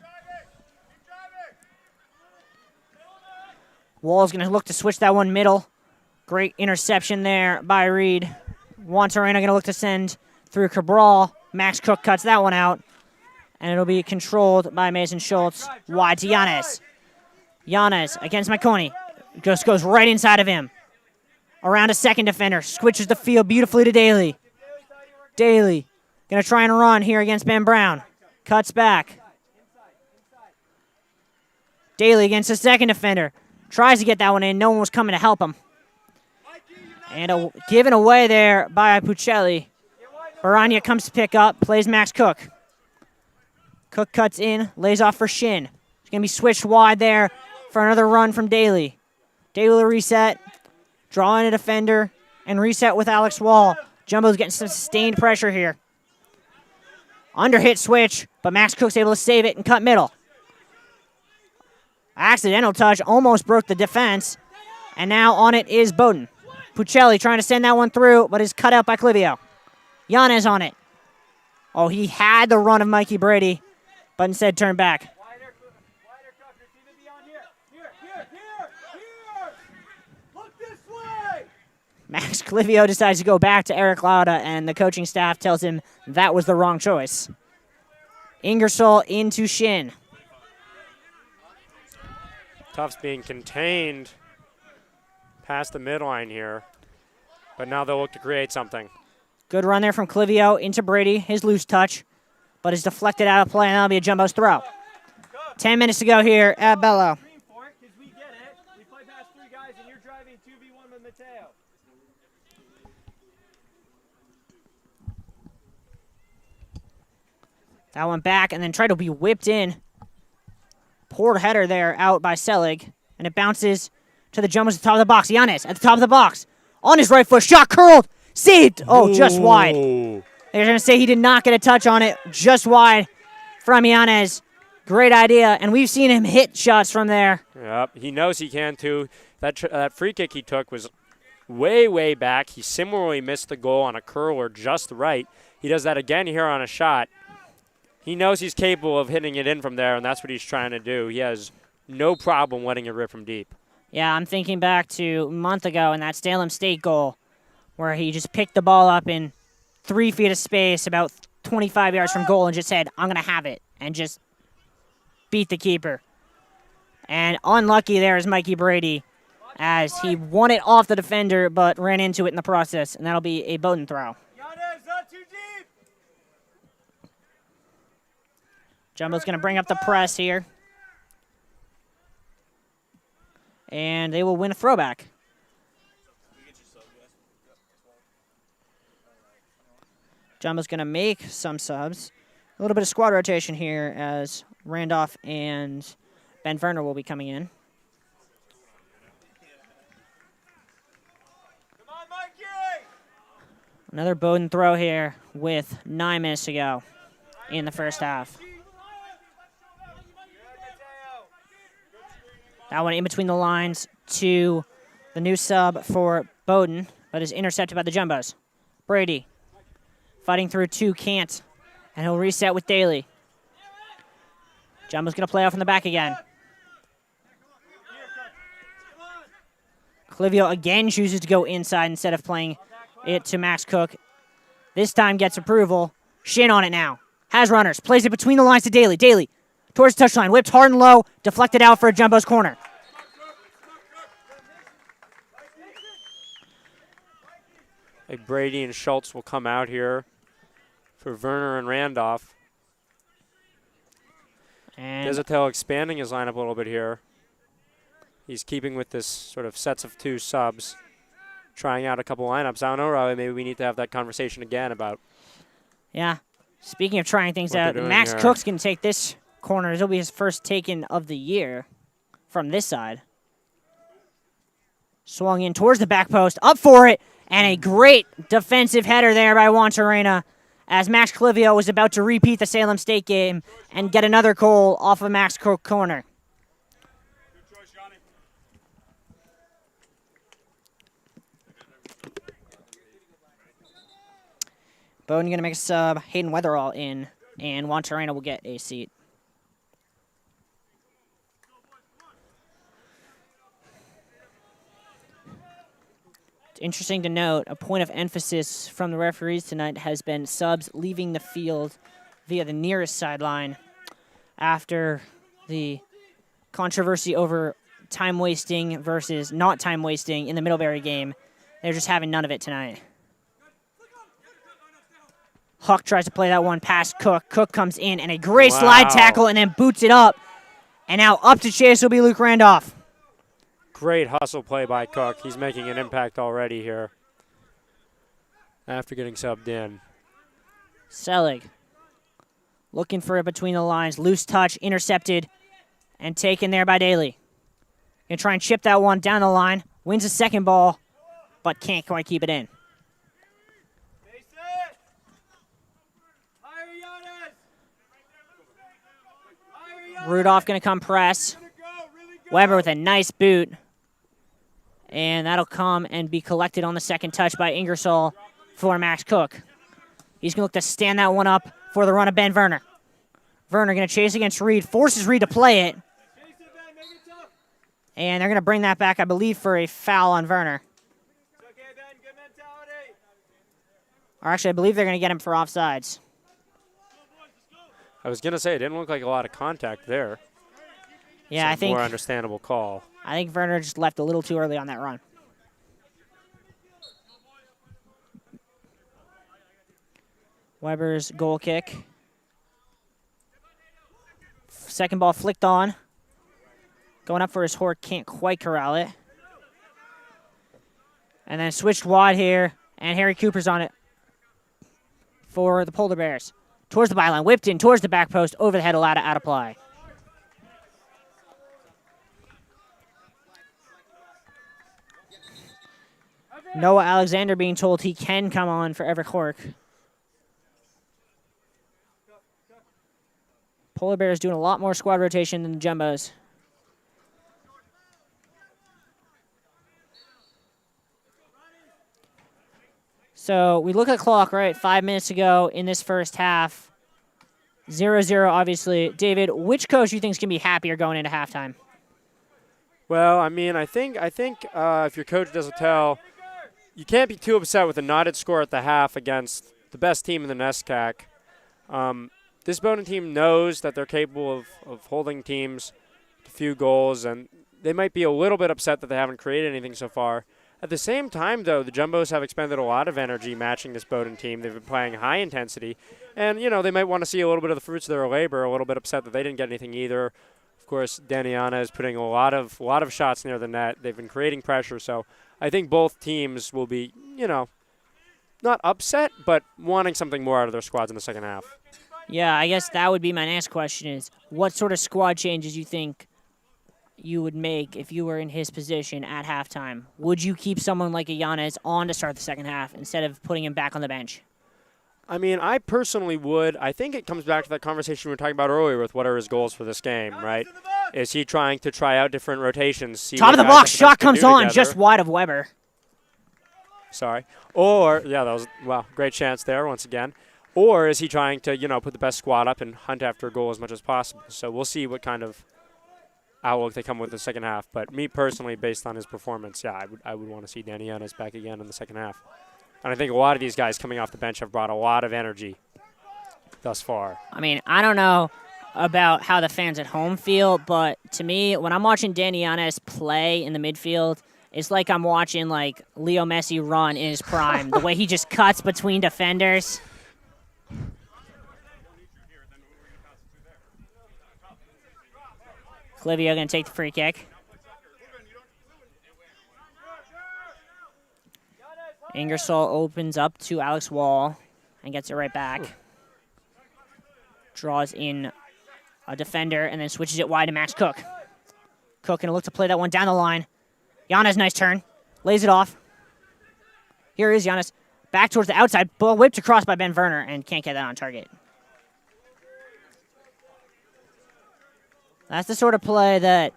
Wall's going to look to switch that one middle. Great interception there by Reed. Juantorena going to look to send through Cabral. Max Cook cuts that one out. And it'll be controlled by Mason Schultz. Wide to Yanez. Yanez against McConey. Just goes right inside of him. Around a second defender. Switches the field beautifully to Daly. Daly going to try and run here against Ben Brown. Cuts back. Daly against the second defender. Tries to get that one in. No one was coming to help him. And given away there by Puccelli. Baranya comes to pick up. Plays Max Cook. Cook cuts in. Lays off for Shin. It's going to be switched wide there for another run from Daly. Daly will reset. Drawing a defender. And reset with Alex Wall. Jumbo's getting some sustained pressure here. Under-hit switch. But Max Cook's able to save it and cut middle. Accidental touch. Almost broke the defense. And now on it is Bowdoin. Puccelli trying to send that one through, but is cut out by Clivio. Yanez on it. Oh, he had the run of Mikey Brady, but instead turned back. Wider, Tucker. See the beyond here. Here. Look this way. Max Clivio decides to go back to Eric Lauda, and the coaching staff tells him that was the wrong choice. Ingersoll into Shin. Tufts being contained past the midline here, but now they'll look to create something. Good run there from Clivio into Brady, his loose touch, but is deflected out of play, and that'll be a Jumbo's throw. 10 minutes to go here at Bello. Because we get it. We play past three guys, and you're driving 2v1 with Mateo. That one back, and then tried to be whipped in. Poor header there out by Selig, and it bounces to the Jumbos at the top of the box. Yanez at the top of the box. On his right foot, shot curled. Saved. Oh, just wide. They're going to say he did not get a touch on it. Just wide from Yanez. Great idea, and we've seen him hit shots from there. Yep, he knows he can too. That free kick he took was way, way back. He similarly missed the goal on a curler just right. He does that again here on a shot. He knows he's capable of hitting it in from there, and that's what he's trying to do. He has no problem letting it rip from deep. Yeah, I'm thinking back to a month ago in that Salem State goal where he just picked the ball up in 3 feet of space about 25 yards from goal and just said, I'm going to have it, and just beat the keeper. And unlucky there is Mikey Brady as he won it off the defender but ran into it in the process, and that'll be a Bowdoin throw. Yanez, not too deep. Jumbo's going to bring up the press here. And they will win a throwback. Jumbo's going to make some subs. A little bit of squad rotation here as Randolph and Ben Werner will be coming in. Come on, Mikey! Another Bowdoin throw here with 9 minutes to go in the first half. That one in between the lines to the new sub for Bowdoin, but is intercepted by the Jumbos. Brady fighting through 2, can't, and he'll reset with Daly. Jumbo's going to play off in the back again. Clivio again chooses to go inside instead of playing it to Max Cook. This time gets approval. Shin on it now. Has runners. Plays it between the lines to Daly. Daly towards the touchline. Whipped hard and low. Deflected out for a Jumbo's corner. Like Brady and Schultz will come out here for Werner and Randolph. And Desatel expanding his lineup a little bit here. He's keeping with this sort of sets of 2 subs, trying out a couple lineups. I don't know, Riley, maybe we need to have that conversation again about. yeah, speaking of trying things What out, they're doing Max here. Cook's going to take this corner. It'll be his first taken of the year from this side. Swung in towards the back post, up for it, and a great defensive header there by Juan Torrena as Max Clivio was about to repeat the Salem State game and get another goal off of Max Cook corner. Good choice, Johnny. Bowdoin going to make a sub. Hayden Weatherall in, and Juan Torrena will get a seat. It's interesting to note, a point of emphasis from the referees tonight has been subs leaving the field via the nearest sideline after the controversy over time wasting versus not time wasting in the Middlebury game. They're just having none of it tonight. Huck tries to play that one past Cook. Cook comes in, and a great slide tackle, and then boots it up. And now up to chase will be Luke Randolph. Great hustle play by Cook. He's making an impact already here after getting subbed in. Selig looking for it between the lines. Loose touch, intercepted, and taken there by Daly. Gonna try and chip that one down the line. Wins the second ball, but can't quite keep it in. Face it! Higher, Giannis! Higher, Giannis! Rudolph gonna come press. Really go. Weber with a nice boot. And that'll come and be collected on the second touch by Ingersoll for Max Cook. He's going to look to stand that one up for the run of Ben Werner. Werner going to chase against Reed, forces Reed to play it. Chase it, Ben. Make it tough. And they're going to bring that back, I believe, for a foul on Werner. It's okay, Ben. Good mentality. Or actually, I believe they're going to get him for offsides. I was going to say, it didn't look like a lot of contact there. Yeah, I think More understandable call. Werner just left a little too early on that run. Weber's goal kick. Second ball flicked on. Going up for his hork, can't quite corral it. And then switched wide here, and Harry Cooper's on it for the Polar Bears. Towards the byline, whipped in towards the back post, over the head, allowed out of play. Noah Alexander being told he can come on for Everett Hork. Polar Bears doing a lot more squad rotation than the Jumbos. So we look at the clock, right? 5 minutes to go in this first half. 0-0, obviously. David, which coach do you think is going to be happier going into halftime? Well, I mean, I think if your coach doesn't tell, you can't be too upset with a knotted score at the half against the best team in the NESCAC. This Bowdoin team knows that they're capable of holding teams to a few goals, and they might be a little bit upset that they haven't created anything so far. At the same time, though, the Jumbos have expended a lot of energy matching this Bowdoin team. They've been playing high intensity, and, you know, they might want to see a little bit of the fruits of their labor, a little bit upset that they didn't get anything either. Of course, Daniana is putting a lot of shots near the net. They've been creating pressure, so I think both teams will be, you know, not upset, but wanting something more out of their squads in the second half. Yeah, I guess that would be my next question is, what sort of squad changes you think you would make if you were in his position at halftime? Would you keep someone like a Giannis on to start the second half instead of putting him back on the bench? I mean, I personally would. I think it comes back to that conversation we were talking about earlier with what are his goals for this game, right? Is he trying to try out different rotations? See Top what of the guys box, at shot bench can comes do on together? just wide of Weber. Sorry. Or, yeah, that was, wow, great chance there once again. Or is he trying to, put the best squad up and hunt after a goal as much as possible? So we'll see what kind of outlook they come with in the second half. But me personally, based on his performance, yeah, I would want to see Danny Yannis back again in the second half. And I think a lot of these guys coming off the bench have brought a lot of energy thus far. I mean, I don't know about how the fans at home feel, but to me, when I'm watching Danny Yannis play in the midfield, it's like I'm watching like Leo Messi run in his prime. The way he just cuts between defenders. Clivio going to take the free kick. Ingersoll opens up to Alex Wall and gets it right back. Draws in a defender and then switches it wide to Max Cook. Cook going to look to play that one down the line. Giannis, nice turn. Lays it off. Here is Giannis. Back towards the outside. Ball whipped across by Ben Werner and can't get that on target. That's the sort of play that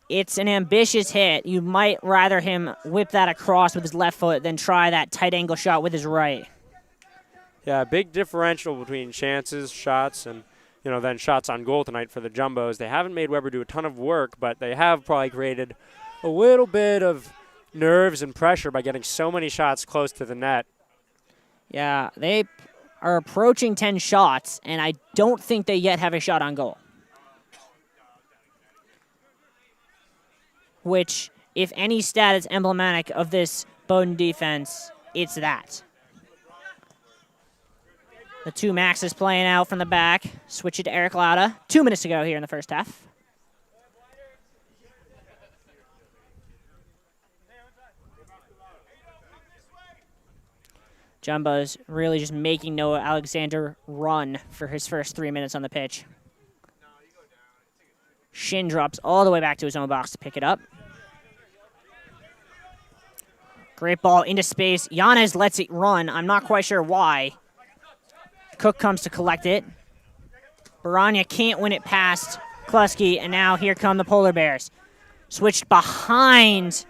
it's an ambitious hit. You might rather him whip that across with his left foot than try that tight angle shot with his right. Yeah, big differential between chances, shots, and then shots on goal tonight for the Jumbos. They haven't made Weber do a ton of work, but they have probably created a little bit of nerves and pressure by getting so many shots close to the net. Yeah, they are approaching 10 shots, and I don't think they yet have a shot on goal. Which, if any stat is emblematic of this Bowdoin defense, it's that. The two Maxes playing out from the back. Switch it to Eric Lauda. 2 minutes to go here in the first half. Jumbo's really just making Noah Alexander run for his first 3 minutes on the pitch. Shin drops all the way back to his own box to pick it up. Great ball into space. Yanez lets it run. I'm not quite sure why. Cook comes to collect it. Baranya can't win it past Kluski, and now here come the Polar Bears. Switched behind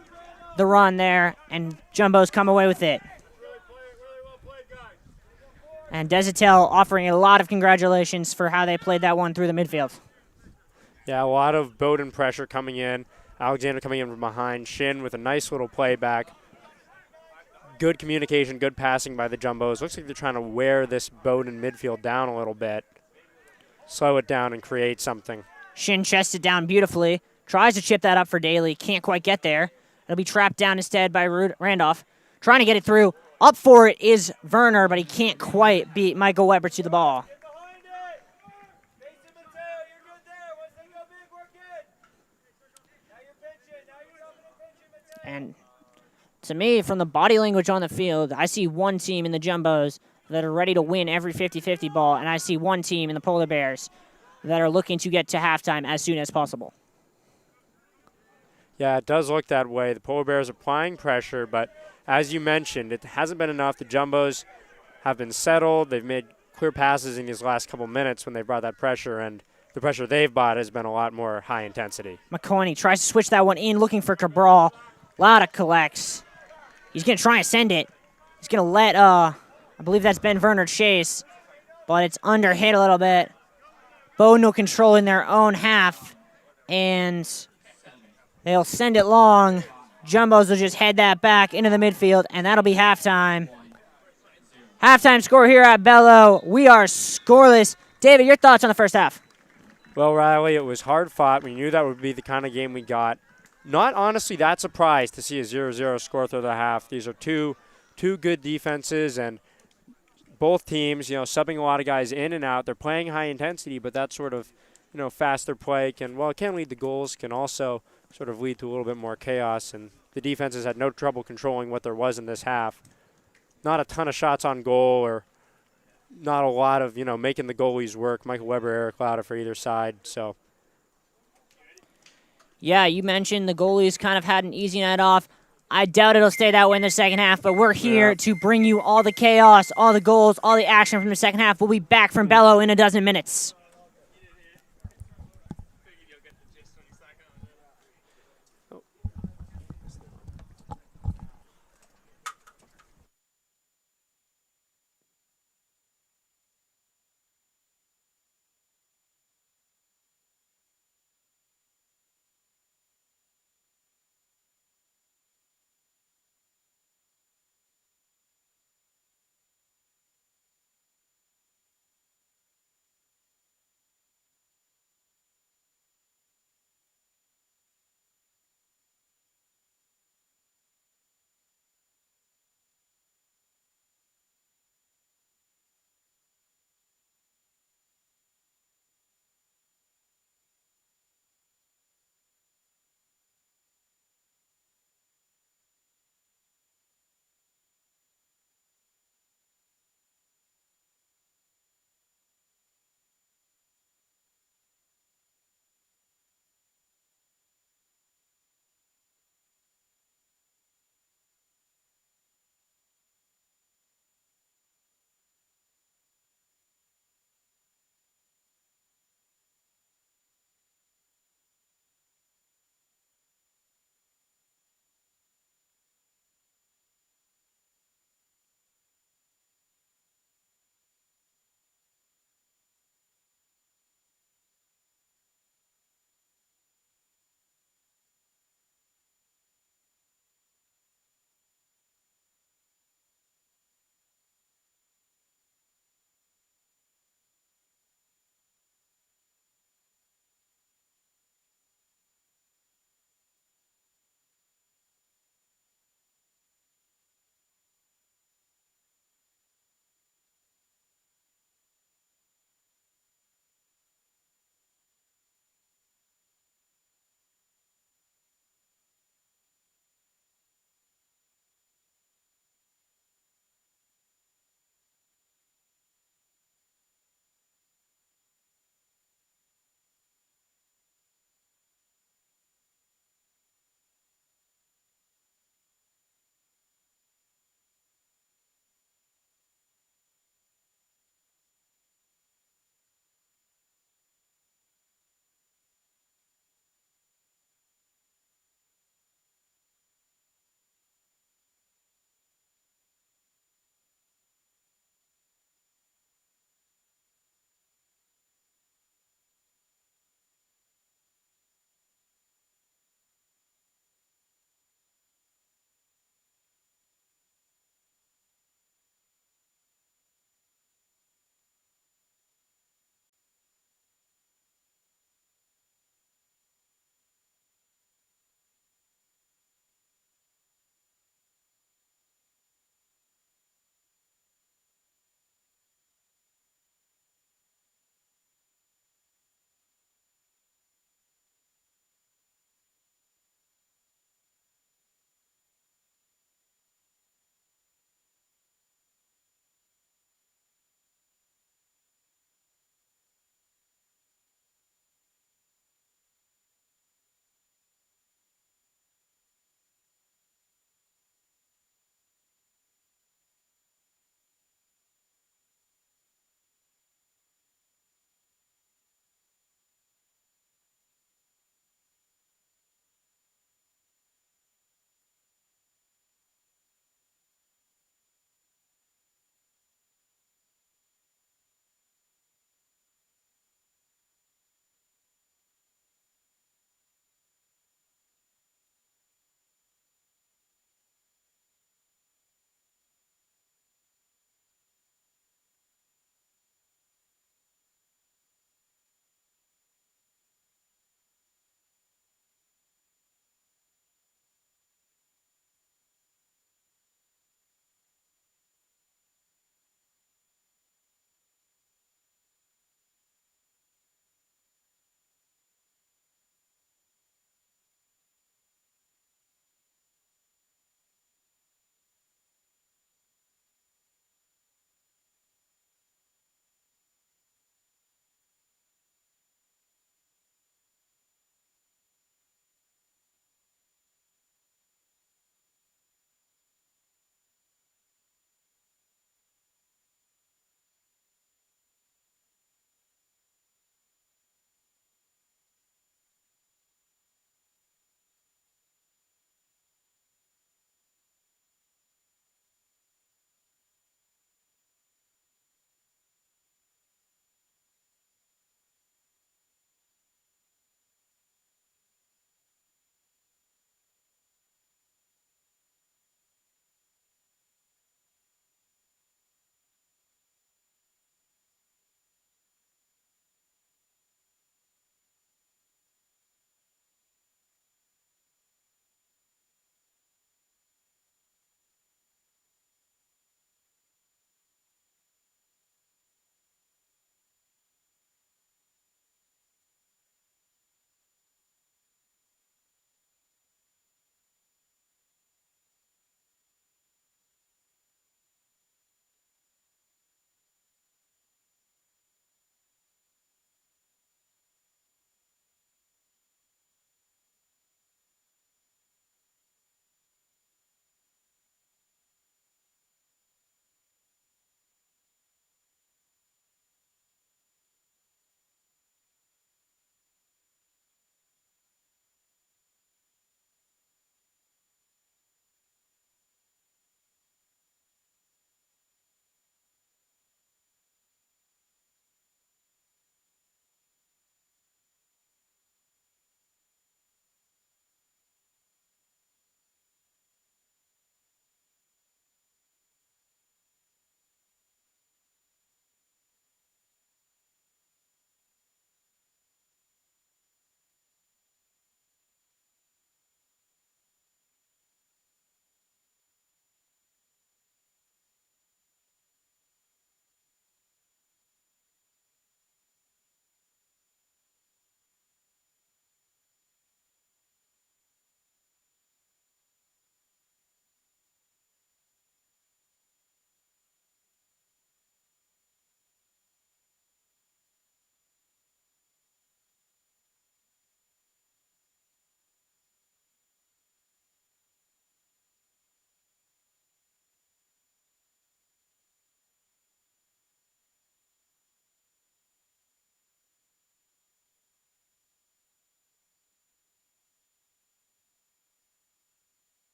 the run there, and Jumbo's come away with it. And Desatel offering a lot of congratulations for how they played that one through the midfield. Yeah, a lot of Bowdoin pressure coming in. Alexander coming in from behind. Shin with a nice little play back. Good communication, good passing by the Jumbos. Looks like they're trying to wear this Bowdoin midfield down a little bit. Slow it down and create something. Shin chests it down beautifully. Tries to chip that up for Daly. Can't quite get there. It'll be trapped down instead by Randolph. Trying to get it through. Up for it is Werner, but he can't quite beat Michael Weber to the ball. And to me, from the body language on the field, I see one team in the Jumbos that are ready to win every 50-50 ball, and I see one team in the Polar Bears that are looking to get to halftime as soon as possible. Yeah, it does look that way. The Polar Bears applying pressure, but as you mentioned, it hasn't been enough. The Jumbos have been settled. They've made clear passes in these last couple minutes when they brought that pressure, and the pressure they've brought has been a lot more high intensity. McConey tries to switch that one in, looking for Cabral. Lauda collects. He's going to try and send it. He's going to let, I believe that's Ben Werner chase, but it's under hit a little bit. Bowdoin will control in their own half, and they'll send it long. Jumbos will just head that back into the midfield, and that'll be halftime. Halftime score here at Bello. We are scoreless. David, your thoughts on the first half? Well, Riley, it was hard fought. We knew that would be the kind of game we got. Not honestly that surprised to see a 0-0 score through the half. These are two good defenses, and both teams, subbing a lot of guys in and out. They're playing high intensity, but that sort of, faster play can lead to goals, can also sort of lead to a little bit more chaos, and the defenses had no trouble controlling what there was in this half. not a ton of shots on goal or not a lot of, making the goalies work. Michael Weber, Eric Lauda for either side. So, Yeah, you mentioned the goalies kind of had an easy night off. I doubt it'll stay that way in the second half, but we're here Yeah. to bring you all the chaos, all the goals, all the action from the second half. We'll be back from Bello in a dozen minutes.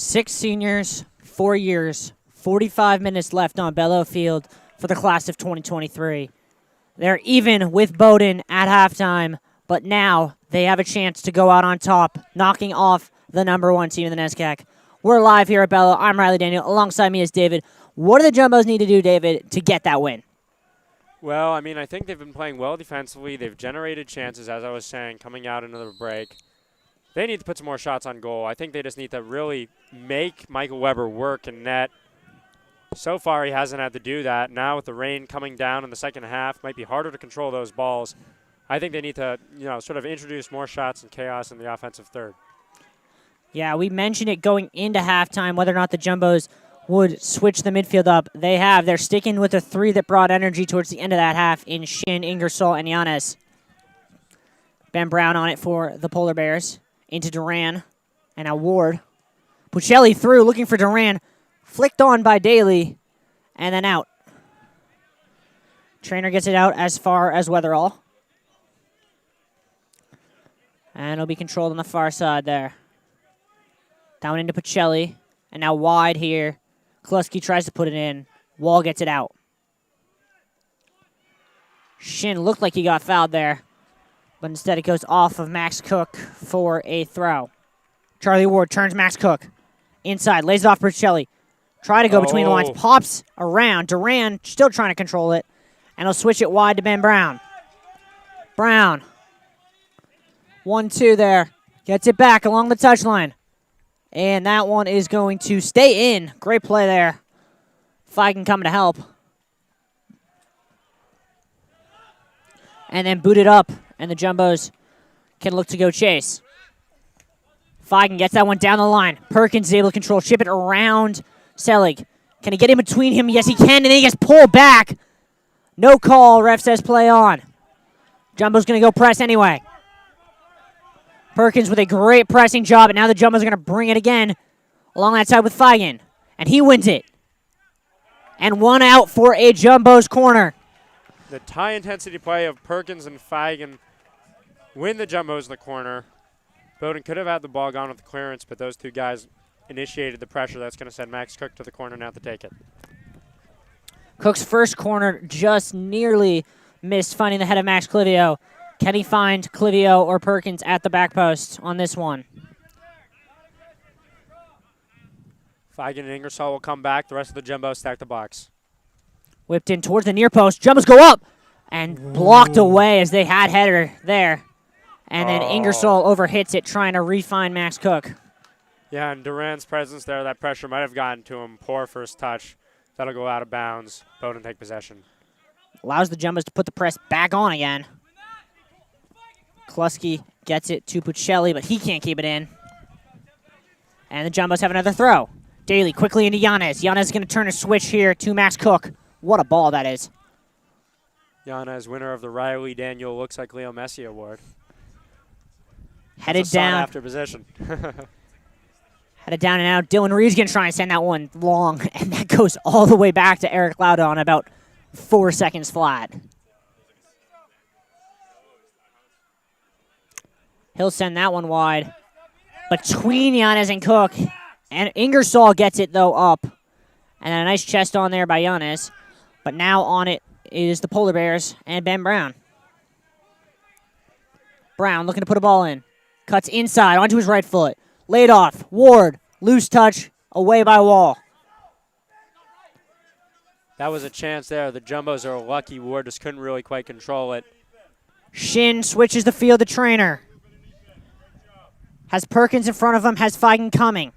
6 seniors, 4 years, 45 minutes left on Bellow Field for the class of 2023. They're even with Bowdoin at halftime, but now they have a chance to go out on top, knocking off the #1 team in the NESCAC. We're live here at Bellow. I'm Riley Daniel. Alongside me is David. What do the Jumbos need to do, David, to get that win? Well, I mean, I think they've been playing well defensively. They've generated chances, as I was saying, coming out into the break. They need to put some more shots on goal. I think they just need to really make Michael Weber work in net. So far, he hasn't had to do that. Now with the rain coming down in the second half, might be harder to control those balls. I think they need to, sort of introduce more shots and chaos in the offensive third. Yeah, we mentioned it going into halftime, whether or not the Jumbos would switch the midfield up. They have. They're sticking with the 3 that brought energy towards the end of that half in Shin, Ingersoll, and Yanez. Ben Brown on it for the Polar Bears. Into Duran. And now Ward. Puccelli through, looking for Duran. Flicked on by Daly. And then out. Trainer gets it out as far as Weatherall. And it'll be controlled on the far side there. Down into Puccelli. And now wide here. Kluski tries to put it in. Wall gets it out. Shin looked like he got fouled there, but instead it goes off of Max Cook for a throw. Charlie Ward turns Max Cook. Inside, lays it off Puccelli. Try to go between the lines. Pops around. Duran still trying to control it. And he'll switch it wide to Ben Brown. Brown. 1-2 there. Gets it back along the touchline. And that one is going to stay in. Great play there. Feigen coming to help. And then boot it up. And the Jumbos can look to go chase. Feigen gets that one down the line. Perkins is able to control. Ship it around Selig. Can he get in between him? Yes, he can. And then he gets pulled back. No call. Ref says play on. Jumbo's going to go press anyway. Perkins with a great pressing job, and now the Jumbos are going to bring it again along that side with Feigen. And he wins it. And 1 out for a Jumbo's corner. The high-intensity play of Perkins and Feigen win the Jumbos in the corner. Bowdoin could have had the ball gone with the clearance, but those 2 guys initiated the pressure. That's going to send Max Cook to the corner now to take it. Cook's first corner just nearly missed finding the head of Max Clivio. Can he find Clivio or Perkins at the back post on this one? Feigen and Ingersoll will come back. The rest of the Jumbos stack the box. Whipped in towards the near post. Jumbos go up and blocked away as they had header there. And then Ingersoll overhits it, trying to refine Max Cook. Yeah, and Duran's presence there, that pressure might have gotten to him. Poor first touch. That'll go out of bounds. Bowdoin take possession. Allows the Jumbos to put the press back on again. Kluski gets it to Puccelli, but he can't keep it in. And the Jumbos have another throw. Daly quickly into Yanez. Yanez is going to turn a switch here to Max Cook. What a ball that is. Yanez, winner of the Riley Daniel Looks Like Leo Messi Award. Headed down. After position. Headed down and out. Dylan Reed's going to try and send that one long, and that goes all the way back to Eric Lauda on about 4 seconds flat. He'll send that one wide between Yanez and Cook. And Ingersoll gets it, though, up. And then a nice chest on there by Yanez. But now on it is the Polar Bears and Ben Brown. Brown looking to put a ball in. Cuts inside onto his right foot. Laid off. Ward. Loose touch. Away by Wall. That was a chance there. The Jumbos are lucky. Ward just couldn't really quite control it. Shin switches the field to Trainer. Has Perkins in front of him. Has Feigen coming.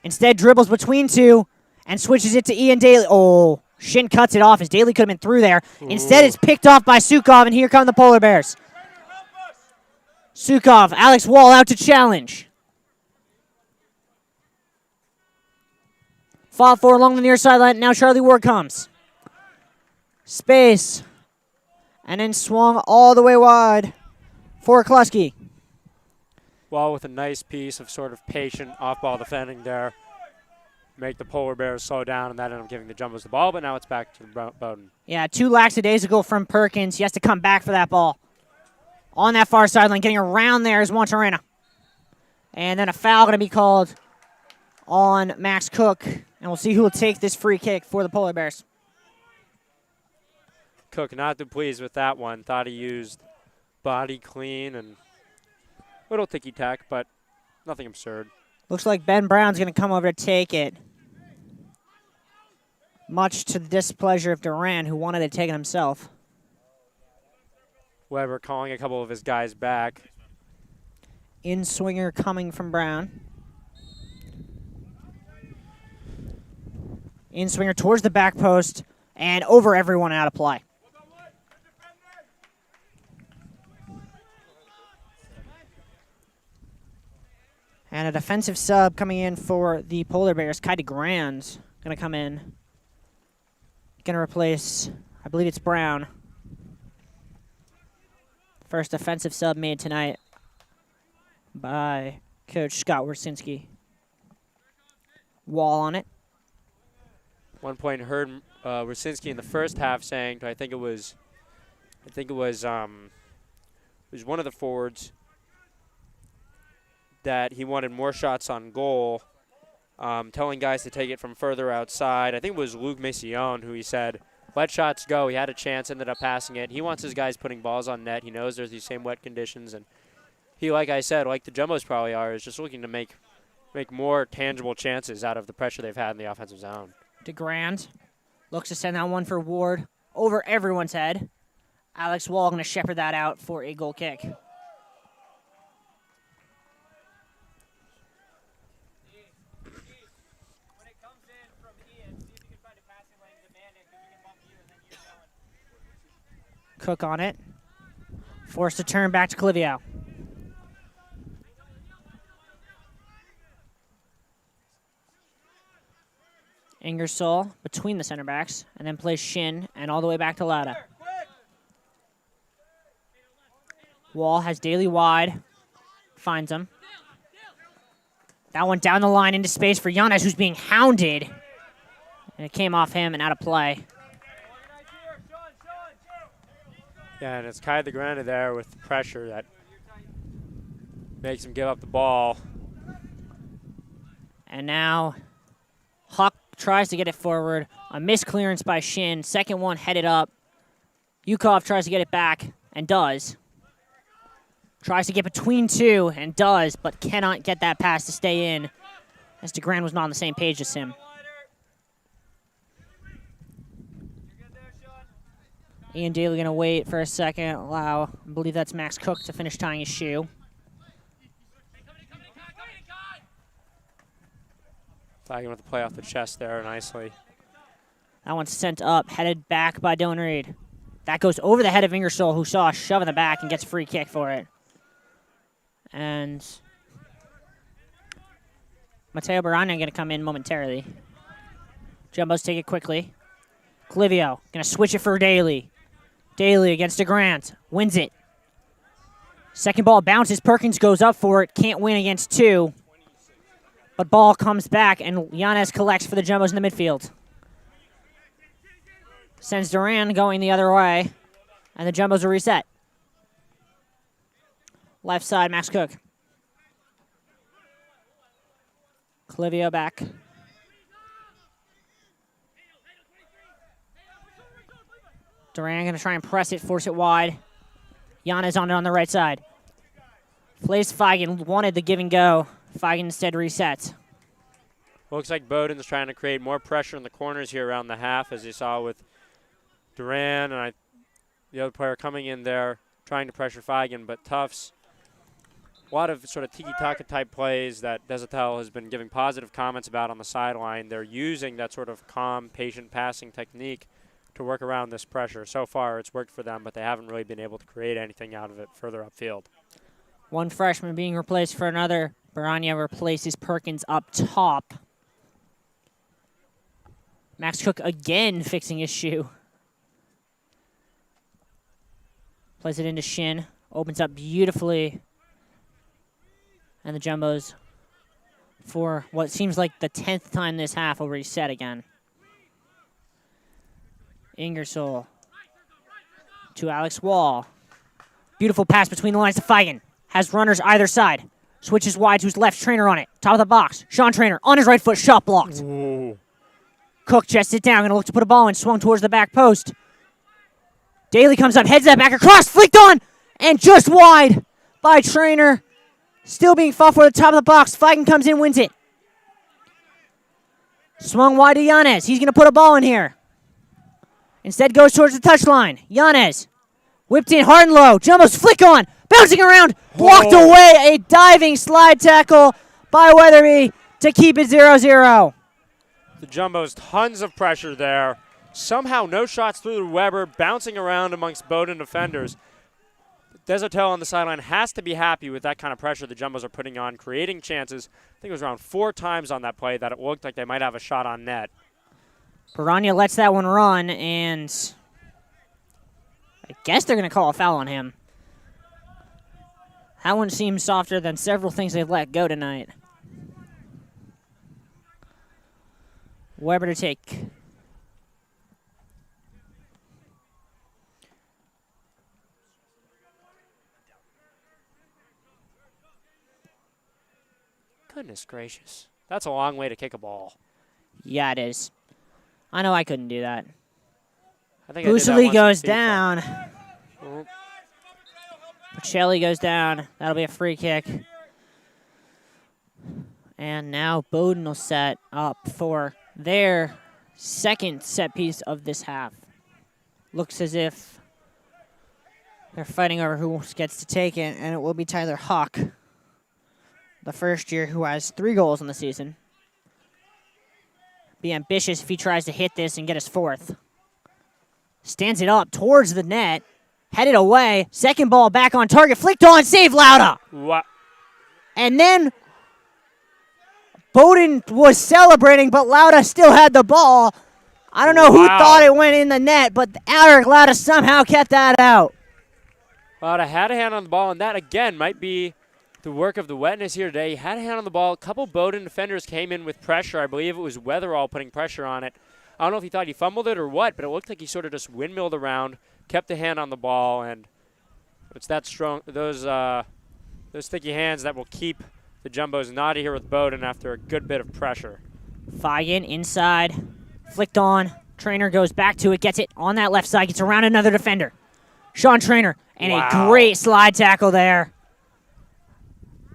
Instead dribbles between 2 and switches it to Ian Daly. Oh, Shin cuts it off as Daly could have been through there. Ooh. Instead it's picked off by Sukov, and here come the Polar Bears. Sukov, Alex Wall out to challenge. Fought for along the near sideline. Now Charlie Ward comes. Space. And then swung all the way wide for Kluski. Wall with a nice piece of sort of patient off-ball defending there. Make the Polar Bears slow down, and that ended up giving the Jumbos the ball, but now it's back to Bowdoin. Yeah, 2 lackadaisical from Perkins. He has to come back for that ball. On that far sideline, getting around there is Monterena. And then a foul going to be called on Max Cook, and we'll see who will take this free kick for the Polar Bears. Cook not too pleased with that one. Thought he used body clean and little ticky-tack, but nothing absurd. Looks like Ben Brown's going to come over to take it, much to the displeasure of Duran, who wanted to take it himself. Weber calling a couple of his guys back. In-swinger coming from Brown. In-swinger towards the back post and over everyone out of play. And a defensive sub coming in for the Polar Bears. Kai DeGrand's going to come in. Going to replace, I believe it's Brown. First defensive sub made tonight by Coach Scott Wersinski. Wall on it. One point heard Wersinski in the first half saying, I think it was one of the forwards, that he wanted more shots on goal, telling guys to take it from further outside. I think it was Luke Macion who he said, let shots go. He had a chance, ended up passing it. He wants his guys putting balls on net. He knows there's these same wet conditions, and he, like I said, like the Jumbos probably are, is just looking to make more tangible chances out of the pressure they've had in the offensive zone. DeGrand looks to send that one for Ward over everyone's head. Alex Wall going to shepherd that out for a goal kick. Cook on it. Forced to turn back to Clivio. Ingersoll between the center backs, and then plays Shin and all the way back to Lauda. Wall has Daly wide. Finds him. That one down the line into space for Yanez, who's being hounded. And it came off him and out of play. Yeah, and it's Kai DeGrande there with the pressure that makes him give up the ball. And now Huck tries to get it forward. A missed clearance by Shin. Second one headed up. Yukov tries to get it back and does. Tries to get between two and does, but cannot get that pass to stay in, as DeGrand was not on the same page as him. Ian Daly going to wait for a second, allow, I believe that's Max Cook to finish tying his shoe. Flagging with the play off the chest there nicely. That one's sent up, headed back by Dylan Reed. That goes over the head of Ingersoll, who saw a shove in the back and gets a free kick for it. And Mateo Barana going to come in momentarily. Jumbos take it quickly. Clivio going to switch it for Daly. Daly against DeGrant. Wins it. Second ball bounces. Perkins goes up for it. Can't win against two. But ball comes back, and Yanez collects for the Jumbos in the midfield. Sends Duran going the other way, and the Jumbos will reset. Left side, Max Cook. Clivio back. Duran going to try and press it, force it wide. Yanez on it on the right side. Plays Feigen, wanted the give and go. Feigen instead resets. Looks like Bowdoin's trying to create more pressure in the corners here around the half, as you saw with Duran and the other player coming in there trying to pressure Feigen, but Tufts. A lot of sort of tiki-taka type plays that Desatel has been giving positive comments about on the sideline. They're using that sort of calm, patient passing technique to work around this pressure. So far, it's worked for them, but they haven't really been able to create anything out of it further upfield. One freshman being replaced for another. Baranya replaces Perkins up top. Max Cook again fixing his shoe. Plays it into Shin. Opens up beautifully. And the Jumbos, for what seems like the 10th time this half, will reset again. Ingersoll to Alex Wall. Beautiful pass between the lines to Feigen. Has runners either side. Switches wide to his left. Trainer on it. Top of the box. Sean Trainer on his right foot. Shot blocked. Ooh. Cook chests it down. Going to look to put a ball in. Swung towards the back post. Daly comes up. Heads that back across. Flicked on. And just wide by Trainer. Still being fought for the top of the box. Feigen comes in, wins it. Swung wide to Yanez. He's going to put a ball in here. Instead goes towards the touchline. Yanez. Whipped in hard and low. Jumbo's flick on. Bouncing around. Blocked away. A diving slide tackle by Weatherby to keep it 0-0. The Jumbos, tons of pressure there. Somehow no shots through the Weber, bouncing around amongst Bowdoin defenders. Desertel on the sideline has to be happy with that kind of pressure the Jumbos are putting on, creating chances. I think it was around 4 times on that play that it looked like they might have a shot on net. Piranha lets that one run, and I guess they're going to call a foul on him. That one seems softer than several things they've let go tonight. Weber to take. Goodness gracious. That's a long way to kick a ball. Yeah, it is. I know I couldn't do that. I think I did that Boozley once goes in FIFA. down. Oh, Bocelli goes down. That'll be a free kick. And now Bowdoin will set up for their second set piece of this half. Looks as if they're fighting over who gets to take it, and it will be Tyler Hawk, the first year who has 3 goals in the season. Be ambitious if he tries to hit this and get his 4th. Stands it up towards the net. Headed away. Second ball back on target. Flicked on. Save Lauda. what? And then Bowdoin was celebrating, but Lauda still had the ball. I don't know who Wow. thought it went in the net, but Eric Lauda somehow kept that out. Lauda had a hand on the ball, and that again might be the work of the wetness here today. He had a hand on the ball. A couple Bowdoin defenders came in with pressure. I believe it was Weatherall putting pressure on it. I don't know if he thought he fumbled it or what, but it looked like he sort of just windmilled around, kept a hand on the ball, and it's that strong. Those sticky hands that will keep the Jumbos naughty here with Bowdoin after a good bit of pressure. Feigen inside. Flicked on. Trainer goes back to it. Gets it on that left side. Gets around another defender. Sean Trainer. And Wow. a great slide tackle there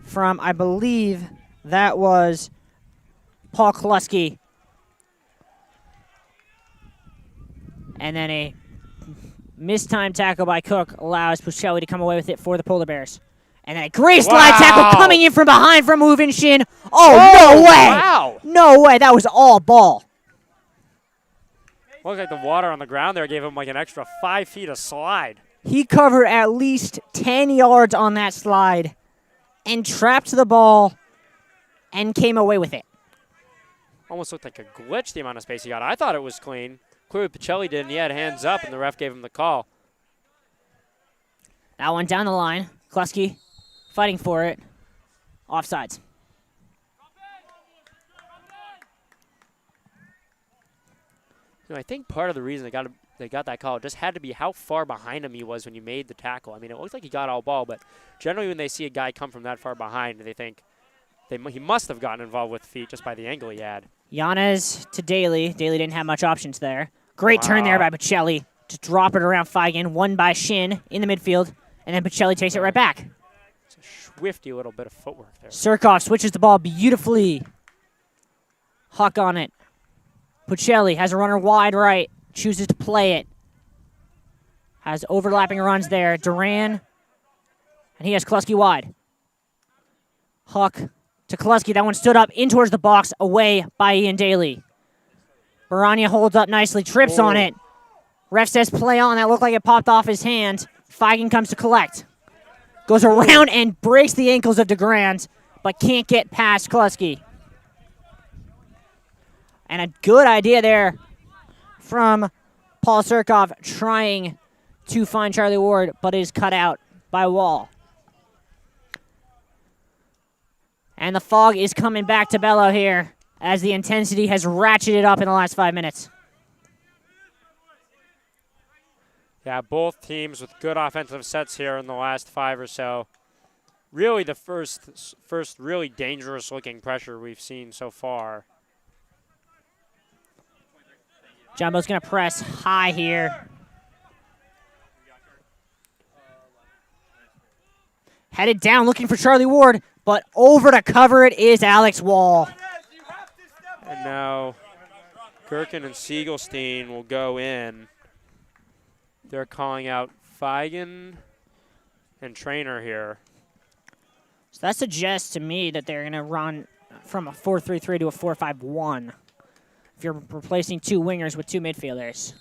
from, I believe, that was Paul Kluski. And then a mistimed tackle by Cook allows Puccelli to come away with it for the Polar Bears. And then a great slide Wow. tackle coming in from behind from Movin Shin. Oh, no way. Wow. No way. That was all ball. Looked like the water on the ground there gave him like an extra 5 feet of slide. He covered at least 10 yards on that slide and trapped the ball and came away with it. Almost looked like a glitch, the amount of space he got. I thought it was clean. Clearly Pacelli did, and he had hands up, and the ref gave him the call. That one down the line. Kluski fighting for it. Offsides. You know, I think part of the reason they got that call just had to be how far behind him he was when you made the tackle. I mean, it looked like he got all ball, but generally when they see a guy come from that far behind, they think he must have gotten involved with feet just by the angle he had. Yanez to Daly. Daly didn't have much options there. Great turn there Wow. by Bocelli to drop it around Feigen. Won by Shin in the midfield. And then Bocelli takes it right back. It's a swifty little bit of footwork there. Surkov switches the ball beautifully. Huck on it. Puccelli has a runner wide right. Chooses to play it. Has overlapping runs there. Duran. And he has Kluski wide. Huck to Kluski. That one stood up in towards the box. Away by Ian Daly. Baranya holds up nicely. Trips on it. Ref says play on. That looked like it popped off his hand. Feigen comes to collect. Goes around and breaks the ankles of DeGrand, but can't get past Kluski. And a good idea there from Paul Surkov trying to find Charlie Ward, but is cut out by Wall. And the fog is coming back to Bello here as the intensity has ratcheted up in the last 5 minutes. Yeah, both teams with good offensive sets here in the last 5 or so. really the first really dangerous-looking pressure we've seen so far. Jumbo's going to press high here. Headed down, looking for Charlie Ward, but over to cover it is Alex Wall. And now Gherkin and Siegelstein will go in. They're calling out Feigen and Trainer here. So that suggests to me that they're going to run from a 4-3-3 to a 4-5-1 if you're replacing two wingers with two midfielders.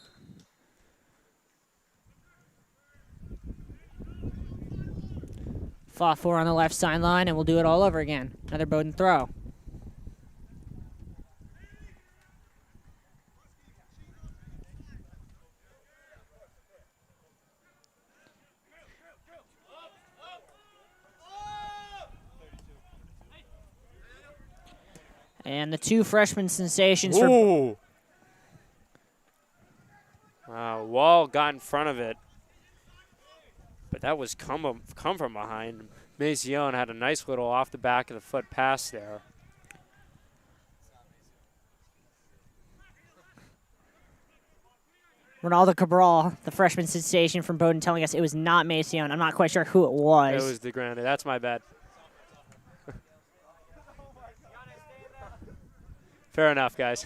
Fought 4 on the left sideline, and we'll do it all over again. Another Bowdoin throw. And the two freshman sensations for... Ooh. Wall got in front of it. But that was come from behind. Macion had a nice little off the back of the foot pass there. Ronaldo Cabral, the freshman sensation from Bowdoin, telling us it was not Macion. I'm not quite sure who it was. It was DeGrande. That's my bad. Fair enough, guys.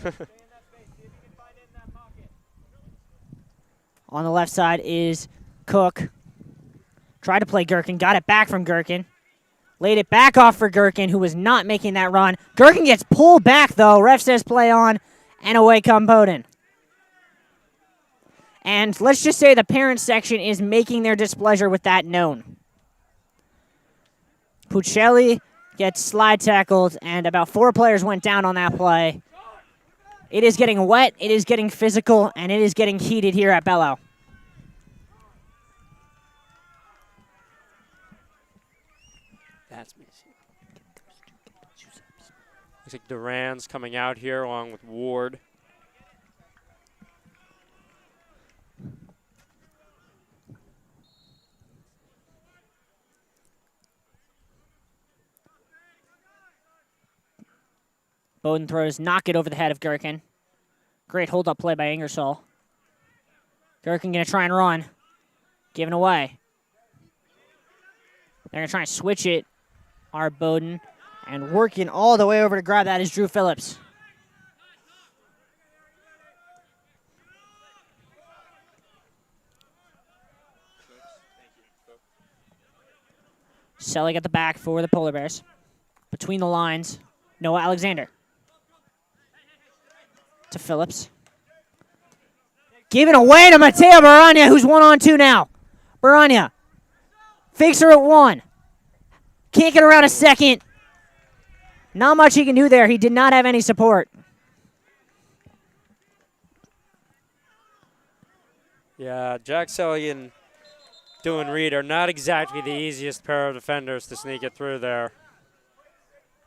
On the left side is Cook. Tried to play Gherkin, got it back from Gherkin. Laid it back off for Gherkin, who was not making that run. Gherkin gets pulled back, though. Ref says play on, and away come Bowdoin. And let's just say the parent section is making their displeasure with that known. Puccelli gets slide tackled, and about 4 players went down on that play. It is getting wet, it is getting physical, and it is getting heated here at Bello. That's Macion. Looks like Duran's coming out here along with Ward. Bowdoin throws, knock it over the head of Gherkin. Great hold-up play by Ingersoll. Gherkin going to try and run. Giving away. They're going to try and switch it, our Bowdoin. And working all the way over to grab that is Drew Phillips. Selig at the back for the Polar Bears. Between the lines, Noah Alexander. To Phillips. Giving away to Mateo Baranya, who's 1-on-2 now. Baranya fakes her at 1. Can't get around a second. Not much he can do there. He did not have any support. Yeah, Jack Selig and Dylan Reed are not exactly the easiest pair of defenders to sneak it through there.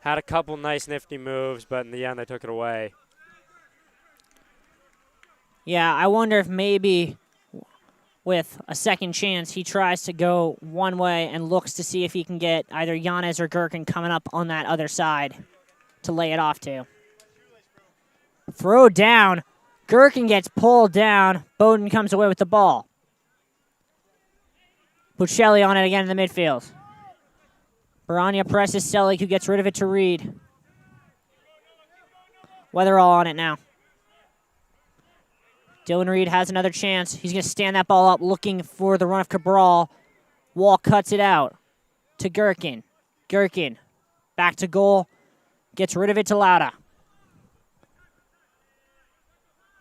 Had a couple nice nifty moves, but in the end they took it away. Yeah, I wonder if maybe with a second chance he tries to go one way and looks to see if he can get either Yanez or Gherkin coming up on that other side to lay it off to. Throw down. Gherkin gets pulled down. Bowdoin comes away with the ball. Puccelli on it again in the midfield. Baranya presses Selig, who gets rid of it to Reed. Weatherall on it now. Dylan Reed has another chance. He's going to stand that ball up looking for the run of Cabral. Wall cuts it out to Gherkin. Gherkin back to goal. Gets rid of it to Lauda.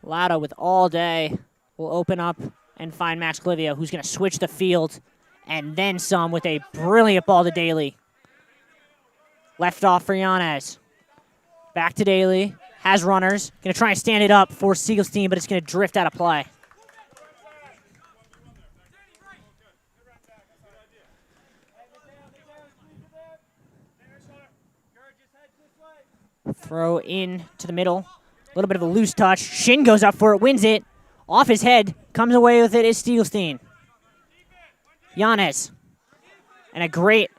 Lauda with all day will open up and find Max Clivio, who's going to switch the field and then some with a brilliant ball to Daly. Left off for Yanez. Back to Daly. Has runners. Going to try and stand it up for Siegelstein, but it's going to drift out of play. Throw in to the middle. A little bit of a loose touch. Shin goes up for it, wins it. Off his head. Comes away with it is Siegelstein. Yanez. And a great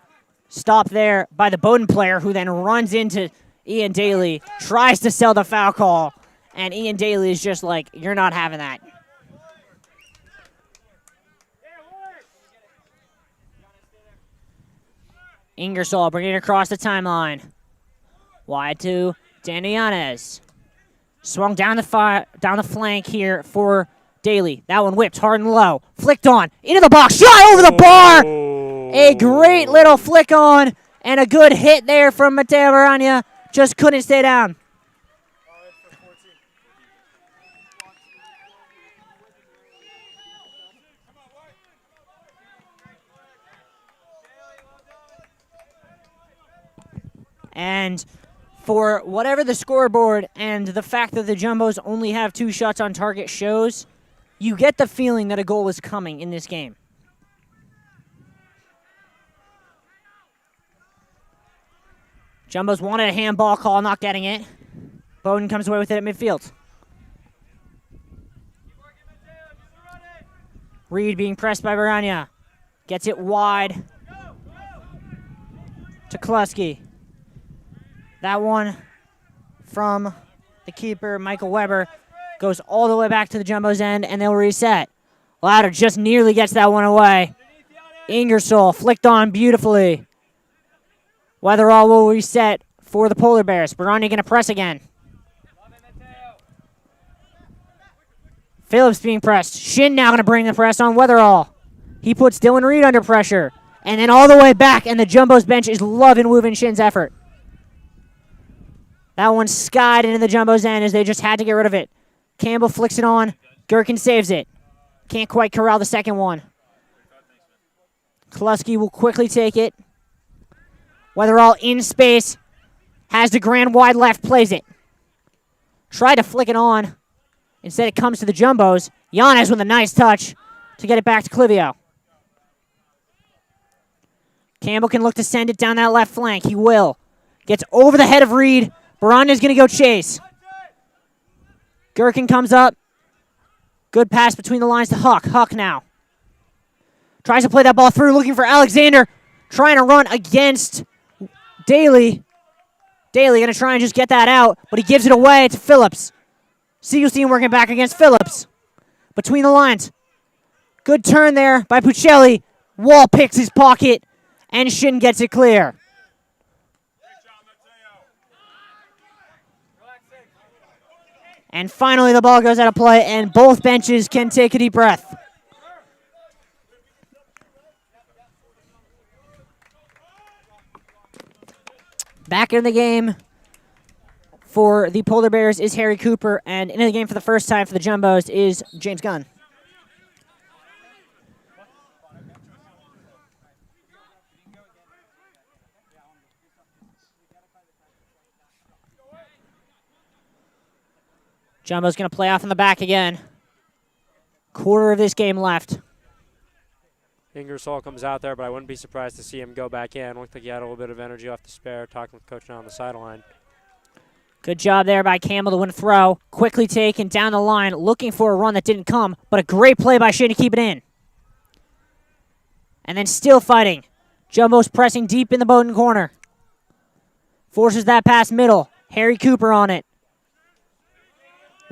Stop there by the Bowdoin player, who then runs into Ian Daly, tries to sell the foul call, and Ian Daly is just like, you're not having that. Ingersoll bringing it across the timeline. Wide to Danny Yanez. Swung down the flank here for Daly. That one whipped hard and low. Flicked on. Into the box. Shot over the bar. A great little flick on and a good hit there from Mateo Barania. Just couldn't stay down. And for whatever the scoreboard and the fact that the Jumbos only have 2 shots on target shows, you get the feeling that a goal is coming in this game. Jumbos wanted a handball call, not getting it. Bowdoin comes away with it at midfield. Reed being pressed by Barania. Gets it wide to Kluski. That one from the keeper, Michael Weber, goes all the way back to the Jumbos end, and they'll reset. Louder just nearly gets that one away. Ingersoll flicked on beautifully. Weatherall will reset for the Polar Bears. Barania going to press again. Phillips being pressed. Shin now going to bring the press on Weatherall. He puts Dylan Reed under pressure. And then all the way back, and the Jumbos bench is loving Wu Vin Shin's effort. That one skied into the Jumbos end as they just had to get rid of it. Campbell flicks it on. Gherkin saves it. Can't quite corral the second one. Kluski will quickly take it. Weatherall in space. Has the grand wide left. Plays it. Tried to flick it on. Instead it comes to the Jumbos. Yanez with a nice touch to get it back to Clivio. Campbell can look to send it down that left flank. He will. Gets over the head of Reed. Barania's going to go chase. Gherkin comes up. Good pass between the lines to Huck. Huck now. Tries to play that ball through, looking for Alexander. Trying to run against Daly. Daly going to try and just get that out, but he gives it away to Phillips. Siegelstein working back against Phillips. Between the lines. Good turn there by Puccelli. Wall picks his pocket, and Shin gets it clear. And finally, the ball goes out of play, and both benches can take a deep breath. Back in the game for the Polar Bears is Harry Cooper, and in the game for the first time for the Jumbos is James Gunn. Jumbo's going to play off in the back again. Quarter of this game left. Ingersoll comes out there, but I wouldn't be surprised to see him go back in. Looked like he had a little bit of energy off the spare, talking with Coach now on the sideline. Good job there by Campbell to win a throw. Quickly taken down the line, looking for a run that didn't come, but a great play by Shin to keep it in. And then still fighting. Jumbo's pressing deep in the Bowdoin corner. Forces that pass middle. Harry Cooper on it.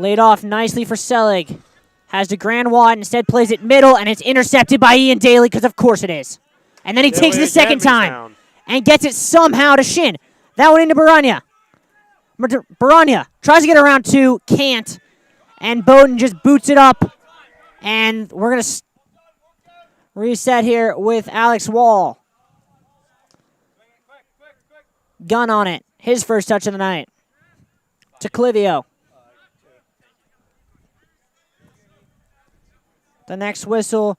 Laid off nicely for Selig. Has the grand wide, instead plays it middle, and it's intercepted by Ian Daly, because of course it is. And then he takes it a second time and gets it somehow to Shin. That one into Barania. Barania tries to get around 2, can't. And Bowdoin just boots it up. And we're going to reset here with Alex Wall. Gun on it. His first touch of the night. To Clivio. The next whistle,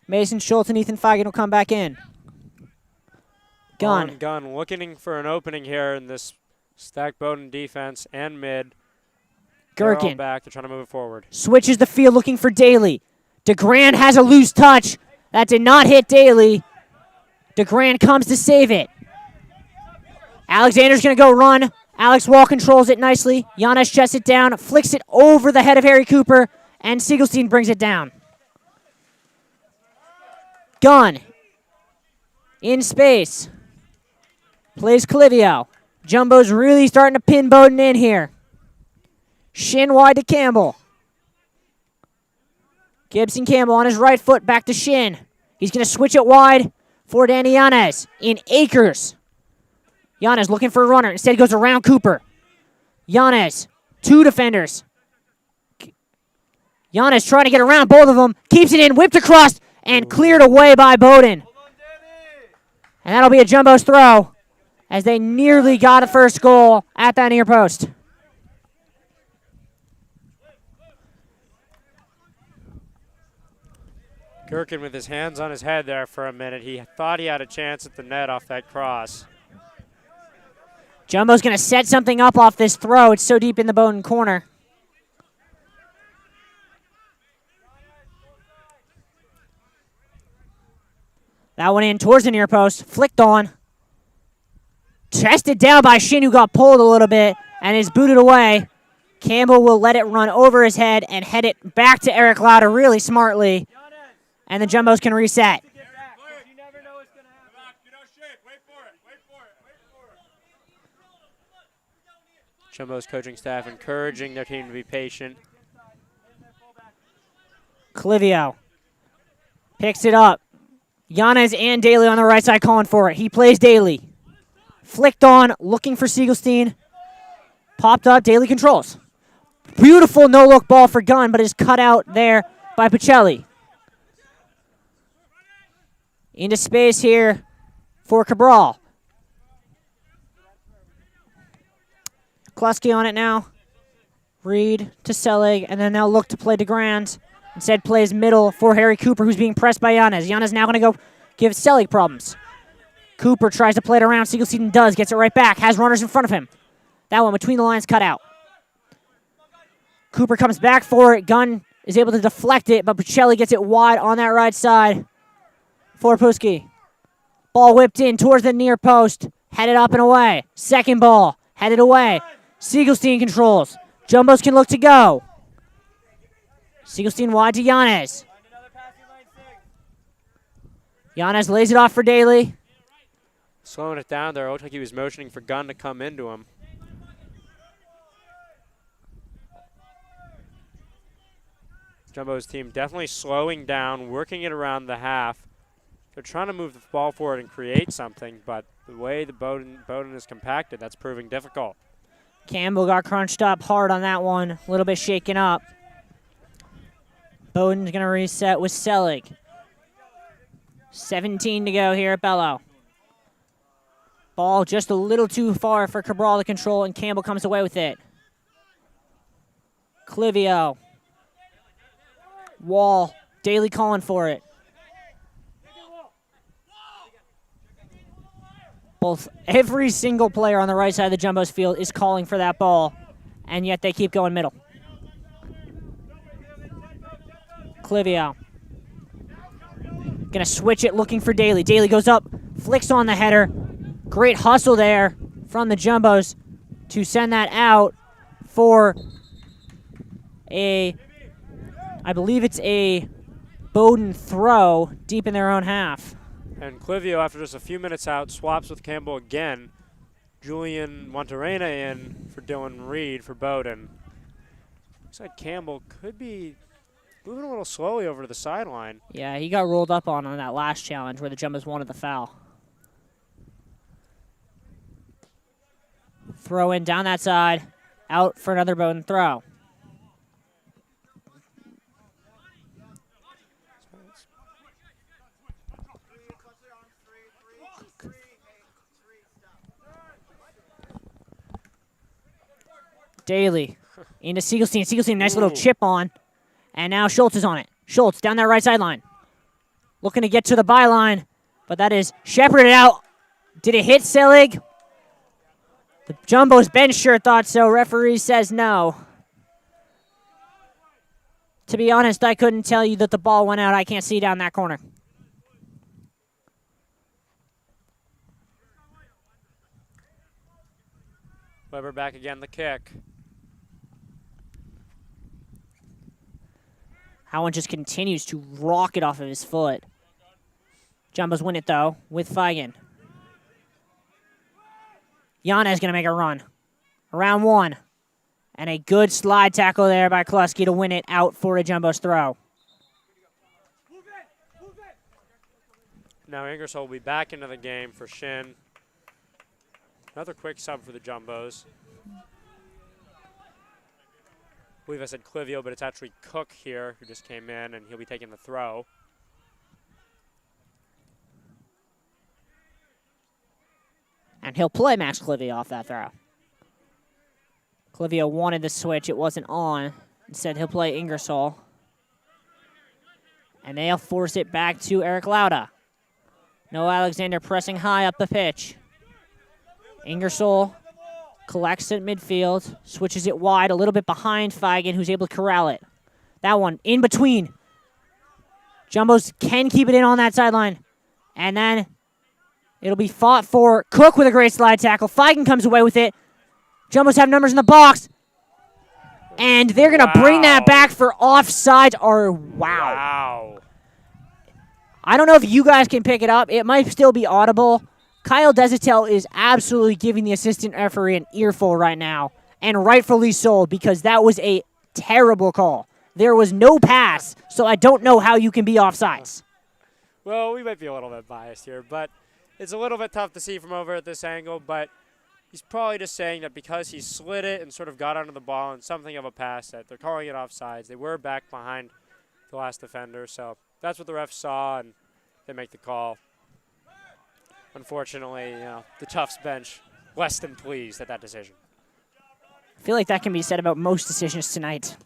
Mason Schultz and Ethan Feigen will come back in. Gunn. Gunn looking for an opening here in this stacked Bowdoin defense and mid. Gherkin. Back. They're trying to move it forward. Switches the field looking for Daly. DeGrand has a loose touch. That did not hit Daly. DeGrand comes to save it. Alexander's going to go run. Alex Wall controls it nicely. Giannis chests it down, flicks it over the head of Harry Cooper, and Siegelstein brings it down. Gunn. In space. Plays Clivio. Jumbo's really starting to pin Bowdoin in here. Shin wide to Campbell. Gibson Campbell on his right foot, back to Shin. He's going to switch it wide for Danny Yanez in Acres. Yanez looking for a runner. Instead, he goes around Cooper. Yanez, 2 defenders. Yanez trying to get around both of them. Keeps it in, whipped across, and cleared away by Bowdoin. And that'll be a Jumbo's throw as they nearly got a first goal at that near post. Gherkin with his hands on his head there for a minute. He thought he had a chance at the net off that cross. Jumbo's going to set something up off this throw. It's so deep in the Bowdoin corner. That one in towards the near post. Flicked on. Chested down by Shin, who got pulled a little bit and is booted away. Campbell will let it run over his head and head it back to Eric Lauder really smartly. And the Jumbos can reset. Jumbo's coaching staff encouraging their team to be patient. Clivio picks it up. Yanez and Daly on the right side calling for it. He plays Daly. Flicked on, looking for Siegelstein. Popped up, Daly controls. Beautiful no-look ball for Gunn, but is cut out there by Pacelli. Into space here for Cabral. Kluski on it now. Reed to Selig, and then they'll look to play DeGrand. Instead plays middle for Harry Cooper, who's being pressed by Yanez. Yanez now going to go give Selig problems. Cooper tries to play it around. Siegelstein does, gets it right back. Has runners in front of him. That one between the lines cut out. Cooper comes back for it. Gunn is able to deflect it, but Pacelli gets it wide on that right side for Puski. Ball whipped in towards the near post. Headed up and away. Second ball. Headed away. Siegelstein controls. Jumbos can look to go. Siegelstein wide to Yanez. Yanez lays it off for Daly. Slowing it down there. It looked like he was motioning for Gunn to come into him. Jumbo's team definitely slowing down, working it around the half. They're trying to move the ball forward and create something, but the way the Bowdoin is compacted, that's proving difficult. Campbell got crunched up hard on that one, a little bit shaken up. Bowdoin's going to reset with Selig. 17 to go here at Bello. Ball just a little too far for Cabral to control, and Campbell comes away with it. Clivio. Wall. Daly calling for it. Every single player on the right side of the Jumbo's field is calling for that ball, and yet they keep going middle. Clivio. Gonna switch it, looking for Daly. Daly goes up, flicks on the header. Great hustle there from the Jumbos to send that out for I believe it's a Bowdoin throw deep in their own half. And Clivio, after just a few minutes out, swaps with Campbell again. Julian Monterena in for Dylan Reed for Bowdoin. Looks like Campbell could be moving a little slowly over to the sideline. Yeah, he got rolled up on that last challenge where the Jumbos wanted the foul. Throw in down that side, out for another Bowdoin throw. Daly into Siegelstein. Siegelstein, nice little chip on. And now Schultz is on it. Schultz down that right sideline. Looking to get to the byline, but that is shepherded out. Did it hit Selig? The Jumbo's bench sure thought so. Referee says no. To be honest, I couldn't tell you that the ball went out. I can't see down that corner. Weber back again, the kick. Howen just continues to rocket off of his foot. Jumbos win it, though, with Feigen. Yanez going to make a run. Around 1. And a good slide tackle there by Kluski to win it out for a Jumbo's throw. Now Ingersoll will be back into the game for Shin. Another quick sub for the Jumbos. I believe I said Clivio, but it's actually Cook here who just came in, and he'll be taking the throw. And he'll play Max Clivio off that throw. Clivio wanted the switch. It wasn't on. Instead, he'll play Ingersoll. And they'll force it back to Eric Lauda. Noah Alexander pressing high up the pitch. Ingersoll collects it midfield, switches it wide, a little bit behind Feigen, who's able to corral it. That one in between. Jumbos can keep it in on that sideline. And then it'll be fought for. Cook with a great slide tackle. Feigen comes away with it. Jumbos have numbers in the box. And they're going to bring that back for offsides. Wow. I don't know if you guys can pick it up. It might still be audible. Kyle Desitel is absolutely giving the assistant referee an earful right now, and rightfully so, because that was a terrible call. There was no pass, so I don't know how you can be offsides. Well, we might be a little bit biased here, but it's a little bit tough to see from over at this angle, but he's probably just saying that because he slid it and sort of got under the ball and something of a pass, that they're calling it offsides. They were back behind the last defender, so that's what the ref saw, and they make the call. Unfortunately, the Tufts bench less than pleased at that decision. I feel like that can be said about most decisions tonight.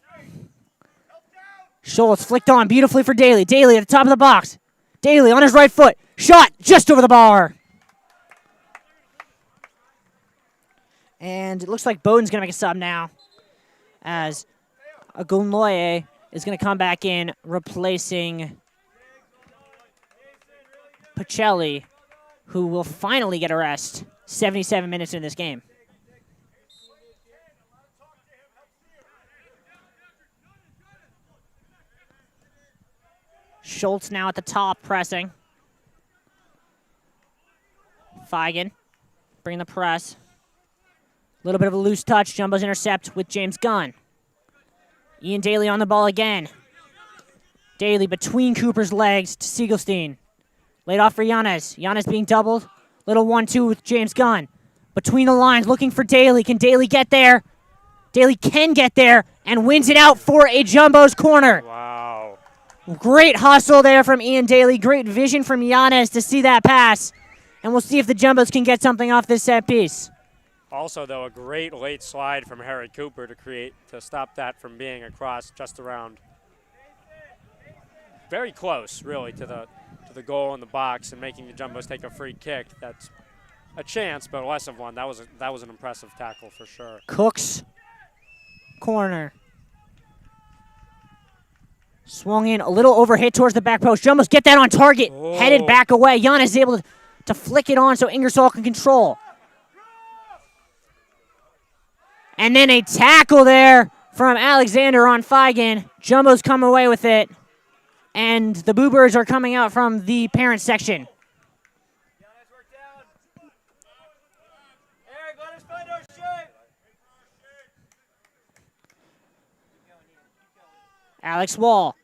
Schultz flicked on beautifully for Daly. Daly at the top of the box. Daly on his right foot. Shot just over the bar. And it looks like Bowdoin's going to make a sub now, as Agunloye is going to come back in, replacing Pacelli, who will finally get a rest 77 minutes in this game. Schultz now at the top, pressing. Feigen bringing the press. A little bit of a loose touch. Jumbo's intercept with James Gunn. Ian Daly on the ball again. Daly between Cooper's legs to Siegelstein. Laid off for Yanez. Yanez being doubled. Little 1-2 with James Gunn. Between the lines, looking for Daly. Can Daly get there? Daly can get there and wins it out for a Jumbo's corner. Wow. Great hustle there from Ian Daly. Great vision from Yanez to see that pass. And we'll see if the Jumbos can get something off this set piece. Also, though, a great late slide from Harry Cooper to stop that from being across just around. Very close, really, to the goal in the box and making the Jumbos take a free kick. That's a chance, but less of one. That was an impressive tackle for sure. Cook's corner. Swung in, a little overhit towards the back post. Jumbos get that on target. Oh. Headed back away. Yanez is able to flick it on so Ingersoll can control. And then a tackle there from Alexander on Feigen. Jumbos come away with it. And the Boo Birds are coming out from the parent section. Eric, let us find our shape. Alex Wall.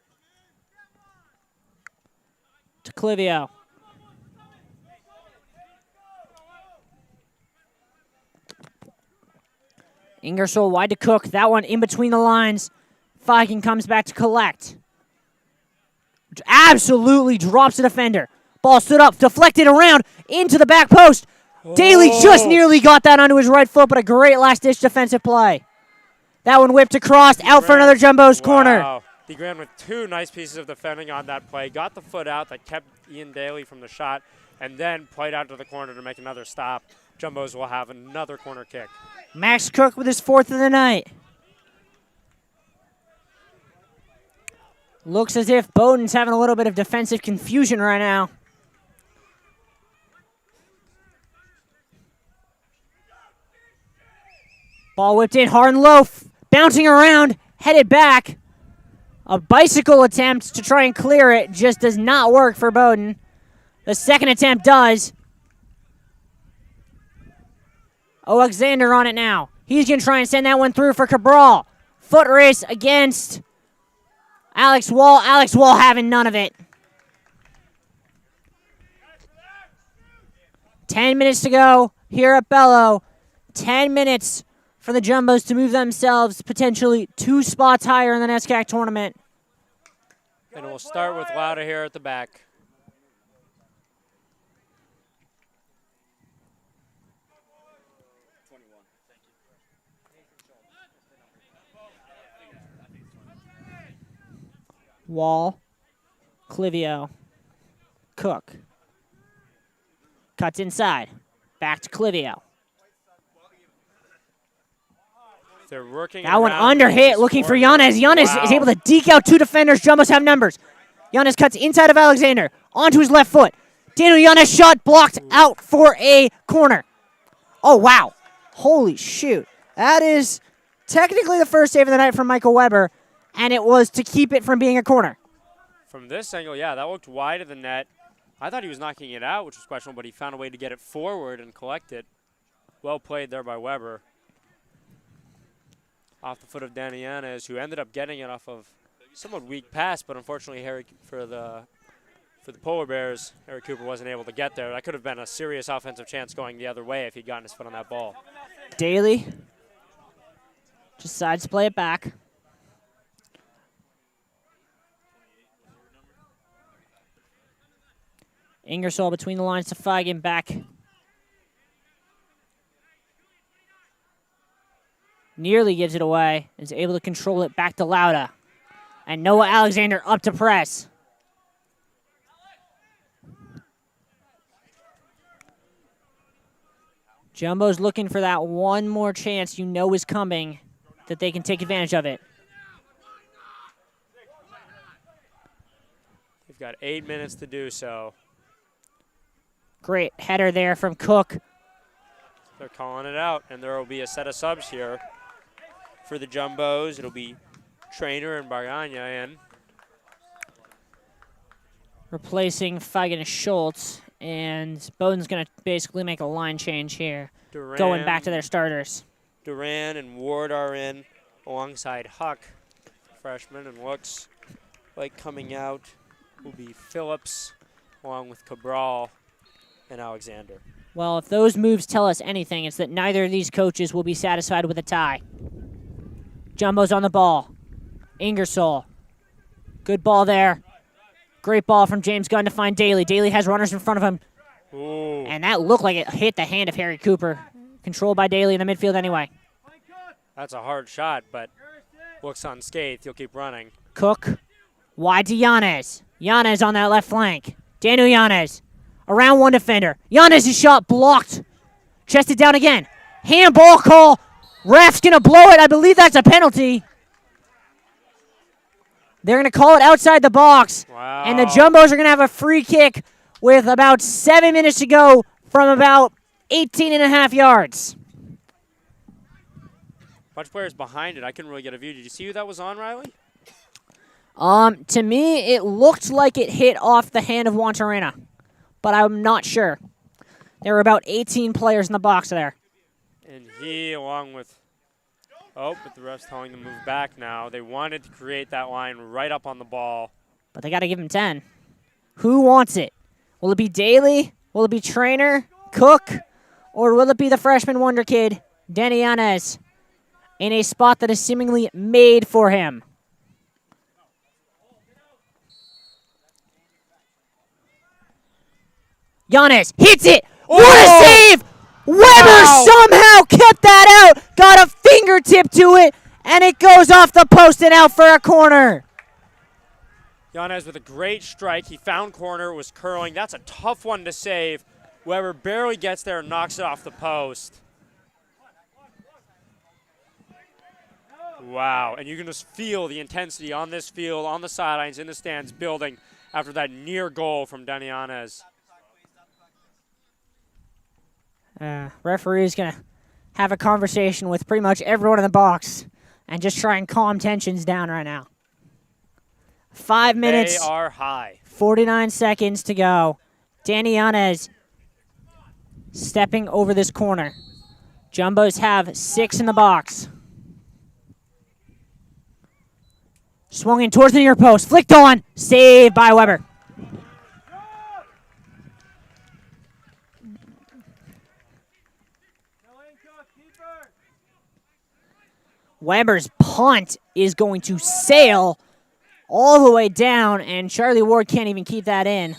To Clivio. Ingersoll wide to Cook. That one in between the lines. Feigen comes back to collect. Absolutely drops the defender. Ball stood up, deflected around into the back post. Daly just nearly got that onto his right foot, but a great last-ditch defensive play. That one whipped across, out for another Jumbo's corner. Wow. DeGran with two nice pieces of defending on that play. Got the foot out that kept Ian Daly from the shot, and then played out to the corner to make another stop. Jumbos will have another corner kick. Max Cook with his fourth of the night. Looks as if Bowdoin's having a little bit of defensive confusion right now. Ball whipped in hard and low, bouncing around, headed back. A bicycle attempt to try and clear it just does not work for Bowdoin. The second attempt does. Alexander on it now. He's going to try and send that one through for Cabral. Foot race against Alex Wall. Alex Wall having none of it. 10 minutes to go here at Bello. 10 minutes for the Jumbos to move themselves potentially 2 spots higher in the NESCAC tournament. And we'll start with Lauda here at the back. Wall, Clivio, Cook. Cuts inside. Back to Clivio. They're working. That one under hit, looking for Yanez. Yanez is able to deke out 2 defenders. Jumbos have numbers. Yanez cuts inside of Alexander. Onto his left foot. Daniel Yanez shot blocked out for a corner. Oh, wow. Holy shoot. That is technically the first save of the night from Michael Weber, and it was to keep it from being a corner. From this angle, yeah, that looked wide of the net. I thought he was knocking it out, which was questionable, but he found a way to get it forward and collect it. Well played there by Weber. Off the foot of Danny Yanez, who ended up getting it off of somewhat weak pass, but unfortunately for the Polar Bears, Harry Cooper wasn't able to get there. That could have been a serious offensive chance going the other way if he'd gotten his foot on that ball. Daly just decides to play it back. Ingersoll between the lines to Feigen, back. Nearly gives it away. Is able to control it back to Lauda. And Noah Alexander up to press. Jumbo's looking for that one more chance you know is coming, that they can take advantage of it. They've got 8 minutes to do so. Great header there from Cook. They're calling it out, and there will be a set of subs here for the Jumbos. It'll be Trainer and Bargagna in. Replacing Feigen and Schultz, and Bowdoin's going to basically make a line change here, Duran, going back to their starters. Duran and Ward are in alongside Huck, freshman, and looks like coming out will be Phillips along with Cabral and Alexander. Well, if those moves tell us anything, it's that neither of these coaches will be satisfied with a tie. Jumbo's on the ball. Ingersoll. Good ball there. Great ball from James Gunn to find Daly. Daly has runners in front of him. Ooh. And that looked like it hit the hand of Harry Cooper. Controlled by Daly in the midfield anyway. That's a hard shot, but looks unscathed. He'll keep running. Cook. Wide to Yanez. Yanez on that left flank. Daniel Yanez. Around one defender. Yanez's shot blocked. Chested down again. Handball call. Ref's going to blow it. I believe that's a penalty. They're going to call it outside the box. Wow. And the Jumbos are going to have a free kick with about 7 minutes to go from about 18 and a half yards. Bunch of players behind it. I couldn't really get a view. Did you see who that was on, Riley? To me, it looked like it hit off the hand of Juantorena, but I'm not sure. There were about 18 players in the box there. And he, along with, but the ref's telling them to move back now. They wanted to create that line right up on the ball. But they got to give him 10. Who wants it? Will it be Daly? Will it be Trainer? Cook? Or will it be the freshman wonder kid, Danny Yanez, in a spot that is seemingly made for him? Yanez hits it. What a save! Weber somehow kept that out. Got a fingertip to it, and it goes off the post and out for a corner. Yanez with a great strike. He found corner, was curling. That's a tough one to save. Weber barely gets there and knocks it off the post. Wow, and you can just feel the intensity on this field, on the sidelines, in the stands, building after that near goal from Danny Yanez. Referee's going to have a conversation with pretty much everyone in the box and just try and calm tensions down right now. 5 minutes. They are high. 49 seconds to go. Danny Yanez stepping over this corner. Jumbos have 6 in the box. Swung in towards the near post. Flicked on. Saved by Weber. Weber's punt is going to sail all the way down, and Charlie Ward can't even keep that in.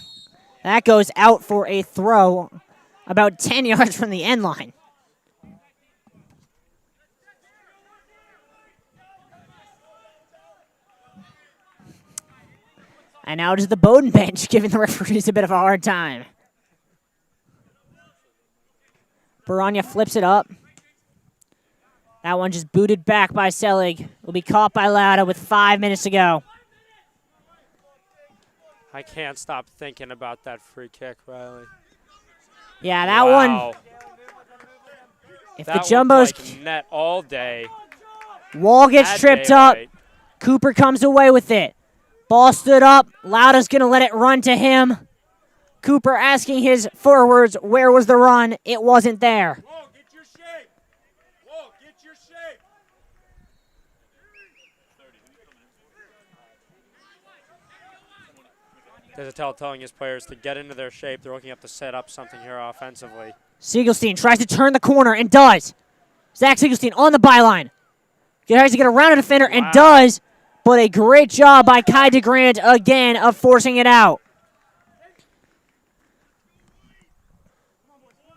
That goes out for a throw about 10 yards from the end line. And now to the Bowdoin bench, giving the referees a bit of a hard time. Baranya flips it up. That one just booted back by Selig. Will be caught by Lauda with 5 minutes to go. I can't stop thinking about that free kick, Riley. Yeah, that Wow. one. If That the Jumbos looked like net all day. wall gets tripped up, Cooper comes away with it. Ball stood up. Lauda's going to let it run to him. Cooper asking his forwards, where was the run? It wasn't there. Whoa, get your shape. Whoa, get your shape. Desatel telling his players to get into their shape. They're looking up to set up something here offensively. Siegelstein tries to turn the corner and does. Zach Siegelstein on the byline. Tries to get around a defender and does, but a great job by Kai DeGrand again of forcing it out.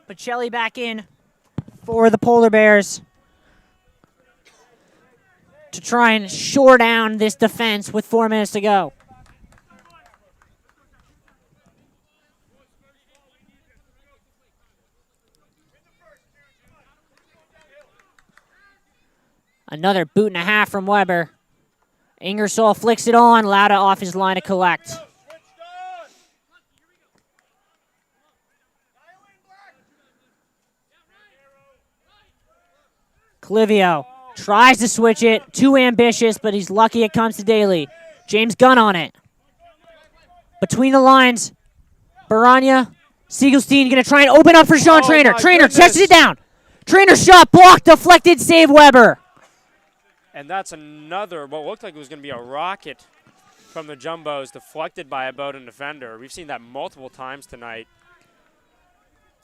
Pacelli back in for the Polar Bears to try and shore down this defense with 4 minutes to go. Another boot and a half from Weber. Ingersoll flicks it on. Lauda off his line to collect. Clivio tries to switch it. Too ambitious, but he's lucky it comes to Daly. James Gunn on it. Between the lines, Baranya, Siegelstein going to try and open up for Sean Trainer. Trainer checks it down. Trainer shot blocked, deflected, save Weber. And that's another, what looked like it was going to be a rocket from the Jumbos, deflected by a Bowdoin defender. We've seen that multiple times tonight,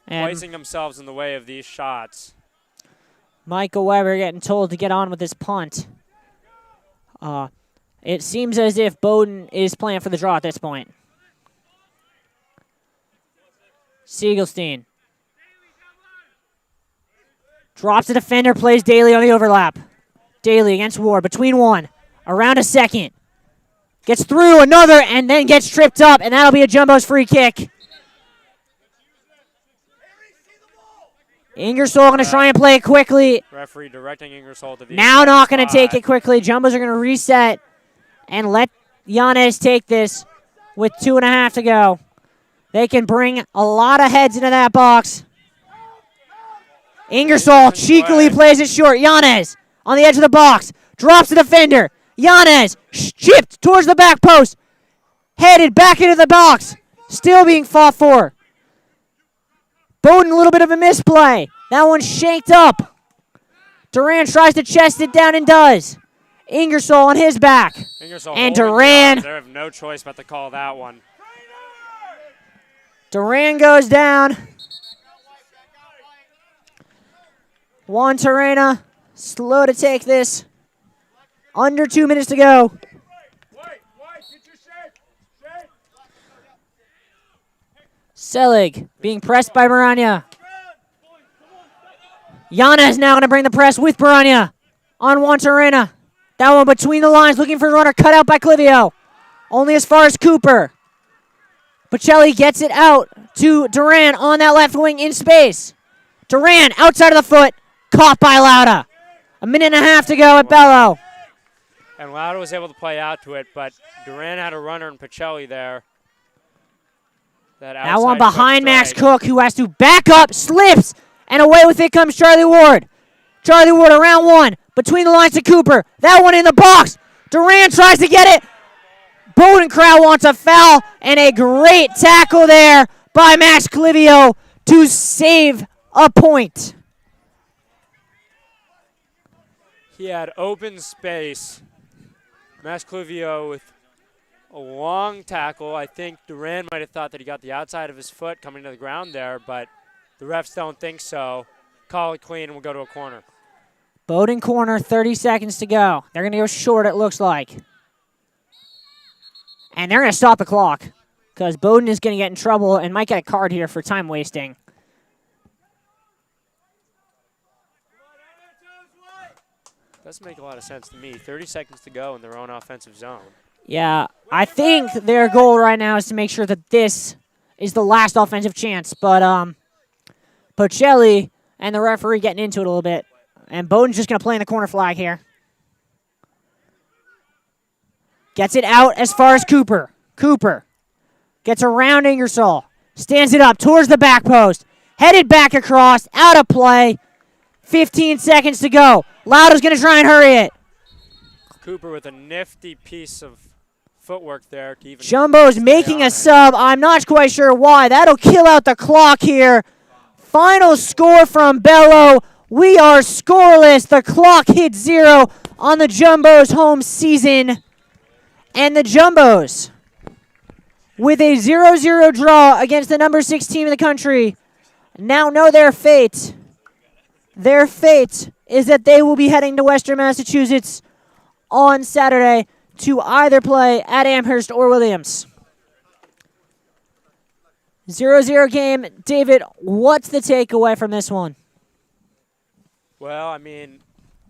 placing themselves in the way of these shots. Michael Weber getting told to get on with this punt. It seems as if Bowdoin is playing for the draw at this point. Siegelstein drops the defender, plays Daly on the overlap. Daly against Ward, between one, around a second. Gets through another and then gets tripped up, and that'll be a Jumbo's free kick. Ingersoll going to try and play it quickly. Referee directing Ingersoll to the now not going to take it quickly. Jumbos are going to reset and let Yanez take this with 2.5 to go. They can bring a lot of heads into that box. Ingersoll cheekily plays it short. Yanez on the edge of the box. Drops the defender. Yanez chipped towards the back post. Headed back into the box. Still being fought for. Bowdoin, a little bit of a misplay. That one's shanked up. Duran tries to chest it down and does. Ingersoll on his back. Ingersoll and Duran. They have no choice but to call that one. Duran goes down. Juan Terena, slow to take this. Under 2 minutes to go. Selig being pressed by Baranya. Yana is now going to bring the press with Baranya on Juan Terena. That one between the lines, looking for a runner, cut out by Clivio. Only as far as Cooper. Pacelli gets it out to Duran on that left wing in space. Duran outside of the foot, caught by Lauda. 1.5 minutes to go at Bello. And Lauda was able to play out to it, but Duran had a runner and Pacelli there. That one behind Max Cook, who has to back up, slips, and away with it comes Charlie Ward. Charlie Ward around one, between the lines to Cooper. That one in the box. Duran tries to get it. Bowdoin crowd wants a foul, and a great tackle there by Max Clivio to save a point. He had open space. Mascluvio with a long tackle. I think Duran might have thought that he got the outside of his foot coming to the ground there, but the refs don't think so. Call it clean, and we'll go to a corner. Bowdoin corner, 30 seconds to go. They're going to go short, it looks like. And they're going to stop the clock because Bowdoin is going to get in trouble and might get a card here for time wasting. Doesn't make a lot of sense to me. 30 seconds to go in their own offensive zone. Yeah, I think their goal right now is to make sure that this is the last offensive chance. But Pocelli and the referee getting into it a little bit. And Bowdoin's just going to play in the corner flag here. Gets it out as far as Cooper. Cooper gets around Ingersoll. Stands it up towards the back post. Headed back across. Out of play. 15 seconds to go. Lauda's going to try and hurry it. Cooper with a nifty piece of footwork there to even Jumbo's making a sub. I'm not quite sure why. That'll kill out the clock here. Final score from Bello. We are scoreless. The clock hits 0 on the Jumbo's home season. And the Jumbos, with a 0-0 draw against the number 6 team in the country, now know their fate. Their fate is that they will be heading to Western Massachusetts on Saturday to either play at Amherst or Williams. 0-0 game. David, what's the takeaway from this one? Well, I mean,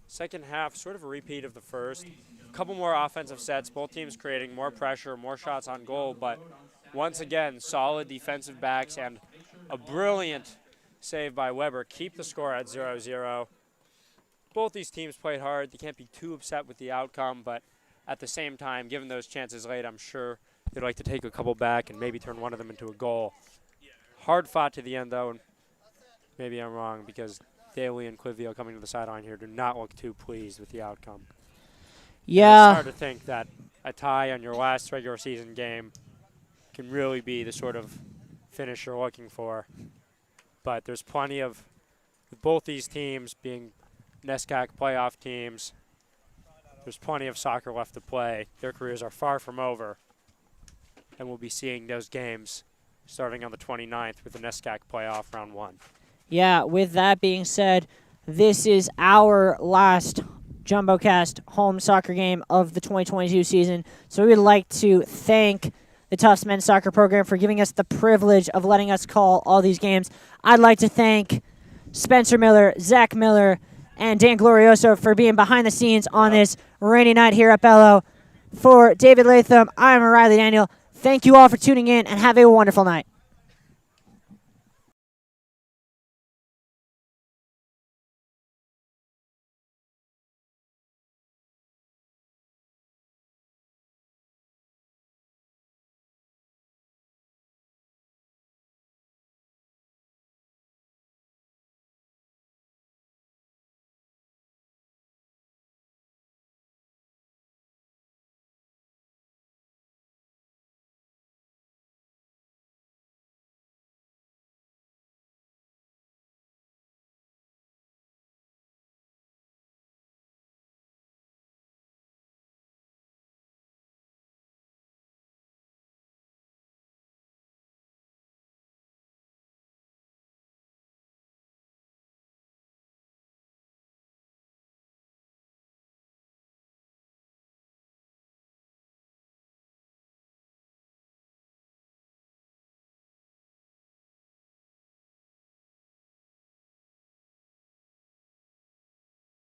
second half, sort of a repeat of the first. A couple more offensive sets, both teams creating more pressure, more shots on goal, but once again, solid defensive backs and a brilliant save by Weber. Keep the score at 0-0. Both these teams played hard. They can't be too upset with the outcome, but at the same time, given those chances late, I'm sure they'd like to take a couple back and maybe turn one of them into a goal. Hard fought to the end, though, and maybe I'm wrong because Daly and Clivio coming to the sideline here do not look too pleased with the outcome. Yeah. It's hard to think that a tie on your last regular season game can really be the sort of finish you're looking for. But there's plenty of, with both these teams being NESCAC playoff teams, there's plenty of soccer left to play. Their careers are far from over. And we'll be seeing those games starting on the 29th with the NESCAC playoff round 1. Yeah, with that being said, this is our last JumboCast home soccer game of the 2022 season. So we would like to thank the Tufts men's soccer program for giving us the privilege of letting us call all these games. I'd like to thank Spencer Miller, Zach Miller, and Dan Glorioso for being behind the scenes on this rainy night here at Bello. For David Latham, I'm Riley Daniel. Thank you all for tuning in and have a wonderful night.